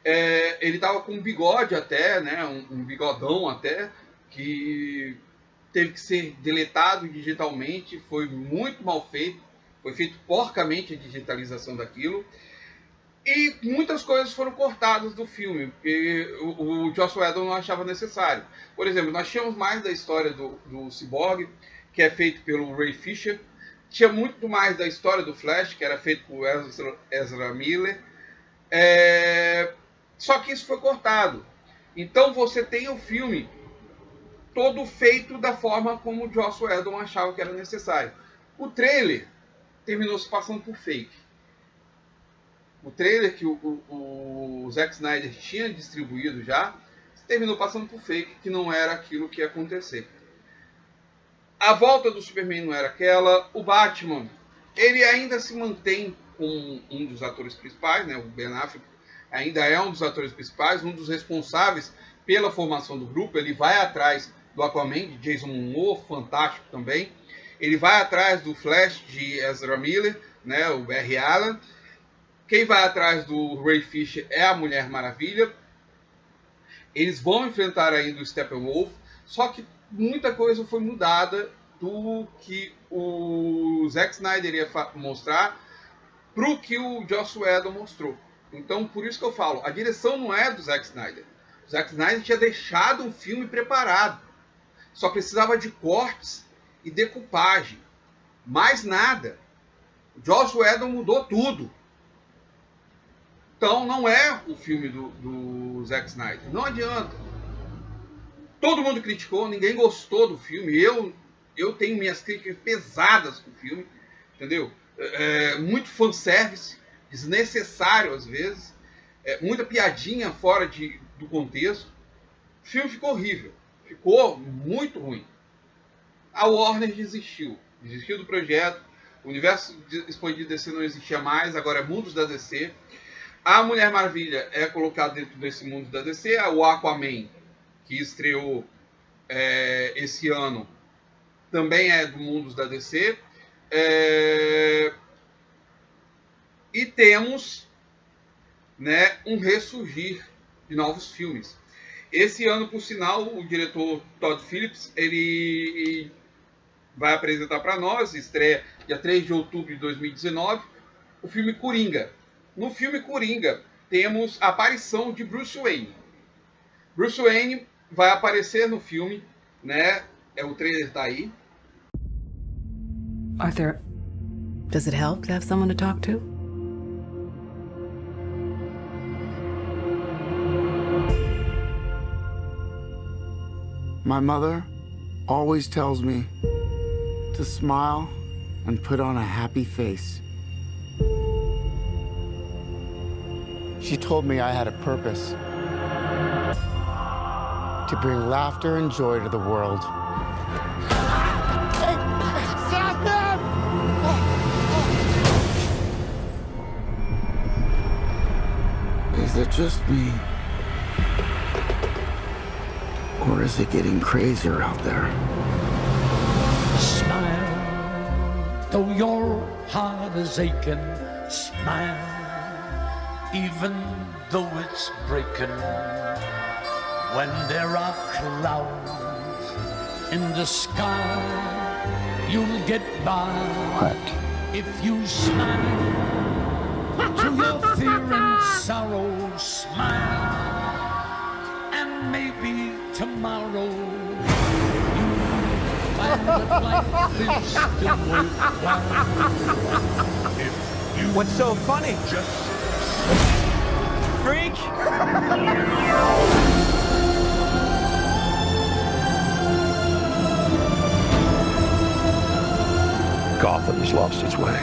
Ele estava com um bigode até, né, um bigodão até, que teve que ser deletado digitalmente. Foi muito mal feito. Foi feito porcamente a digitalização daquilo. E muitas coisas foram cortadas do filme, porque o Joss Whedon não achava necessário. Por exemplo, nós tínhamos mais da história do Cyborg, que é feito pelo Ray Fisher. Tinha muito mais da história do Flash, que era feito por Ezra Miller. Só que isso foi cortado. Então você tem o filme todo feito da forma como o Joss Whedon achava que era necessário. O trailer terminou se passando por fake. O trailer que o Zack Snyder tinha distribuído já terminou passando por fake, que não era aquilo que ia acontecer. A volta do Superman não era aquela. O Batman, ele ainda se mantém como um dos atores principais, né? O Ben Affleck ainda é um dos atores principais, um dos responsáveis pela formação do grupo. Ele vai atrás do Aquaman, de Jason Momoa, fantástico também. Ele vai atrás do Flash, de Ezra Miller, né? O Barry Allen. Quem vai atrás do Ray Fisher é a Mulher Maravilha. Eles vão enfrentar ainda o Steppenwolf, só que muita coisa foi mudada do que o Zack Snyder ia mostrar pro que o Joss Whedon mostrou. Então, por isso que eu falo, a direção não é do Zack Snyder. O Zack Snyder tinha deixado um filme preparado. Só precisava de cortes e decupagem. Mais nada. O Joss Whedon mudou tudo. Então, não é o filme do Zack Snyder. Não adianta. Todo mundo criticou, ninguém gostou do filme. Eu tenho minhas críticas pesadas com o filme. Entendeu? Muito fanservice, desnecessário às vezes, muita piadinha fora do contexto. O filme ficou horrível, ficou muito ruim. A Warner desistiu do projeto, o universo expandido DC não existia mais, agora é mundos da DC. A Mulher Maravilha é colocada dentro desse mundo da DC, o Aquaman, que estreou esse ano, também é do mundos da DC. E temos, né, um ressurgir de novos filmes. Esse ano, por sinal, o diretor Todd Phillips, ele vai apresentar para nós, estreia dia 3 de outubro de 2019, o filme Coringa. No filme Coringa, temos a aparição de Bruce Wayne. Bruce Wayne vai aparecer no filme, né? O trailer tá aí. Arthur, does it help to have someone to talk to? My mother always tells me to smile and put on a happy face. She told me I had a purpose to bring laughter and joy to the world. Is it just me? Or is it getting crazier out there? Smile, though your heart is aching. Smile, even though it's breaking. When there are clouds in the sky, you'll get by. What? If you smile to your fear and sorrow, smile, and maybe tomorrow you'll find that life is still worthwhile. If you What's so funny? Just freak! Gotham has lost its way.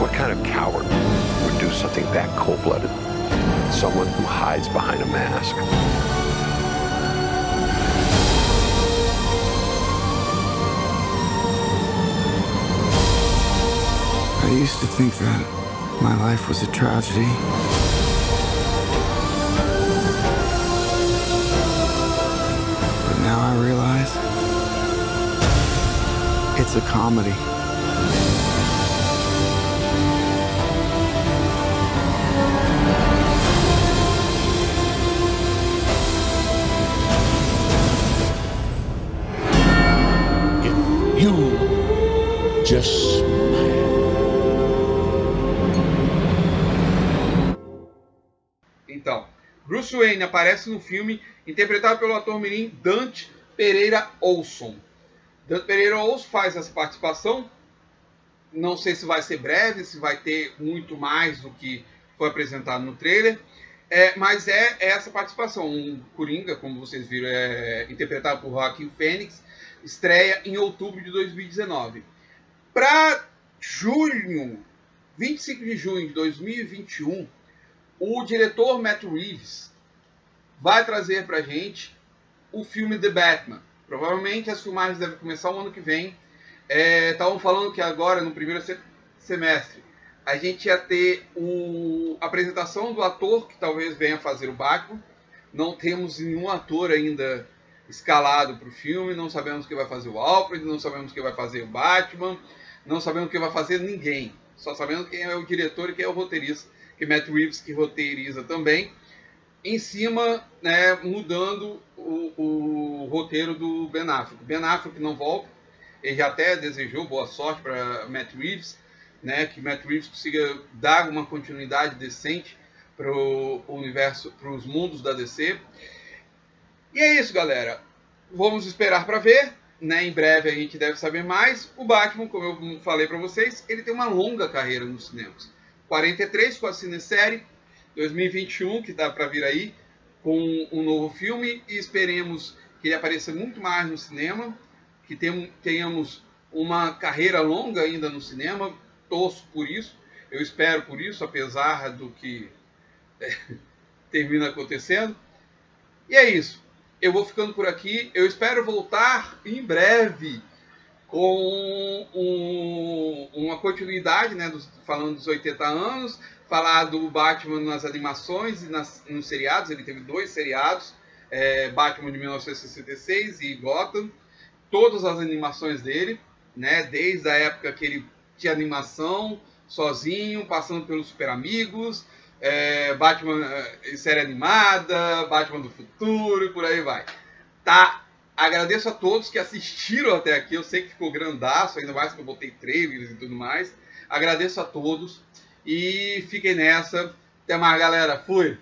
What kind of coward would do something that cold-blooded? Someone who hides behind a mask. I used to think that my life was a tragedy. But now I realize it's a comedy. you just smile. Então, Bruce Wayne aparece no filme interpretado pelo ator mirim Dante Pereira Olson. Dante Pereira Olson faz essa participação. Não sei se vai ser breve, se vai ter muito mais do que foi apresentado no trailer. Mas é essa participação. Um Coringa, como vocês viram, interpretado por Joaquin Phoenix. Estreia em outubro de 2019. Para junho, 25 de junho de 2021, o diretor Matt Reeves vai trazer para a gente o filme The Batman. Provavelmente as filmagens devem começar o ano que vem. Estavam falando que agora, no primeiro semestre, a gente ia ter a apresentação do ator que talvez venha fazer o Batman. Não temos nenhum ator ainda escalado para o filme, não sabemos quem vai fazer o Alfred, não sabemos quem vai fazer o Batman, não sabemos quem vai fazer ninguém. Só sabemos quem é o diretor e quem é o roteirista, que é Matt Reeves, que roteiriza também. em cima, né, mudando o roteiro do Ben Affleck. Ben Affleck não volta, ele já até desejou boa sorte para Matt Reeves, né, que Matt Reeves consiga dar uma continuidade decente para o universo, para os mundos da DC. E é isso, galera. Vamos esperar para ver, né? Em breve a gente deve saber mais. O Batman, como eu falei para vocês, ele tem uma longa carreira nos cinemas. 43 com a cinesérie, 2021 que dá para vir aí com um novo filme, e esperemos que ele apareça muito mais no cinema, que tenhamos uma carreira longa ainda no cinema. Torço por isso, eu espero por isso, apesar do que termina acontecendo. E é isso. Eu vou ficando por aqui. Eu espero voltar em breve com uma continuidade, né, falando dos 80 anos, falar do Batman nas animações e nos seriados. Ele teve 2 seriados, Batman de 1966 e Gotham. Todas as animações dele, né, desde a época que ele tinha animação, sozinho, passando pelos Super Amigos, Batman série animada, Batman do futuro e por aí vai. Tá? Agradeço a todos que assistiram até aqui. Eu sei que ficou grandaço, ainda mais que eu botei trailers e tudo mais. Agradeço a todos e fiquem nessa. Até mais, galera. Fui!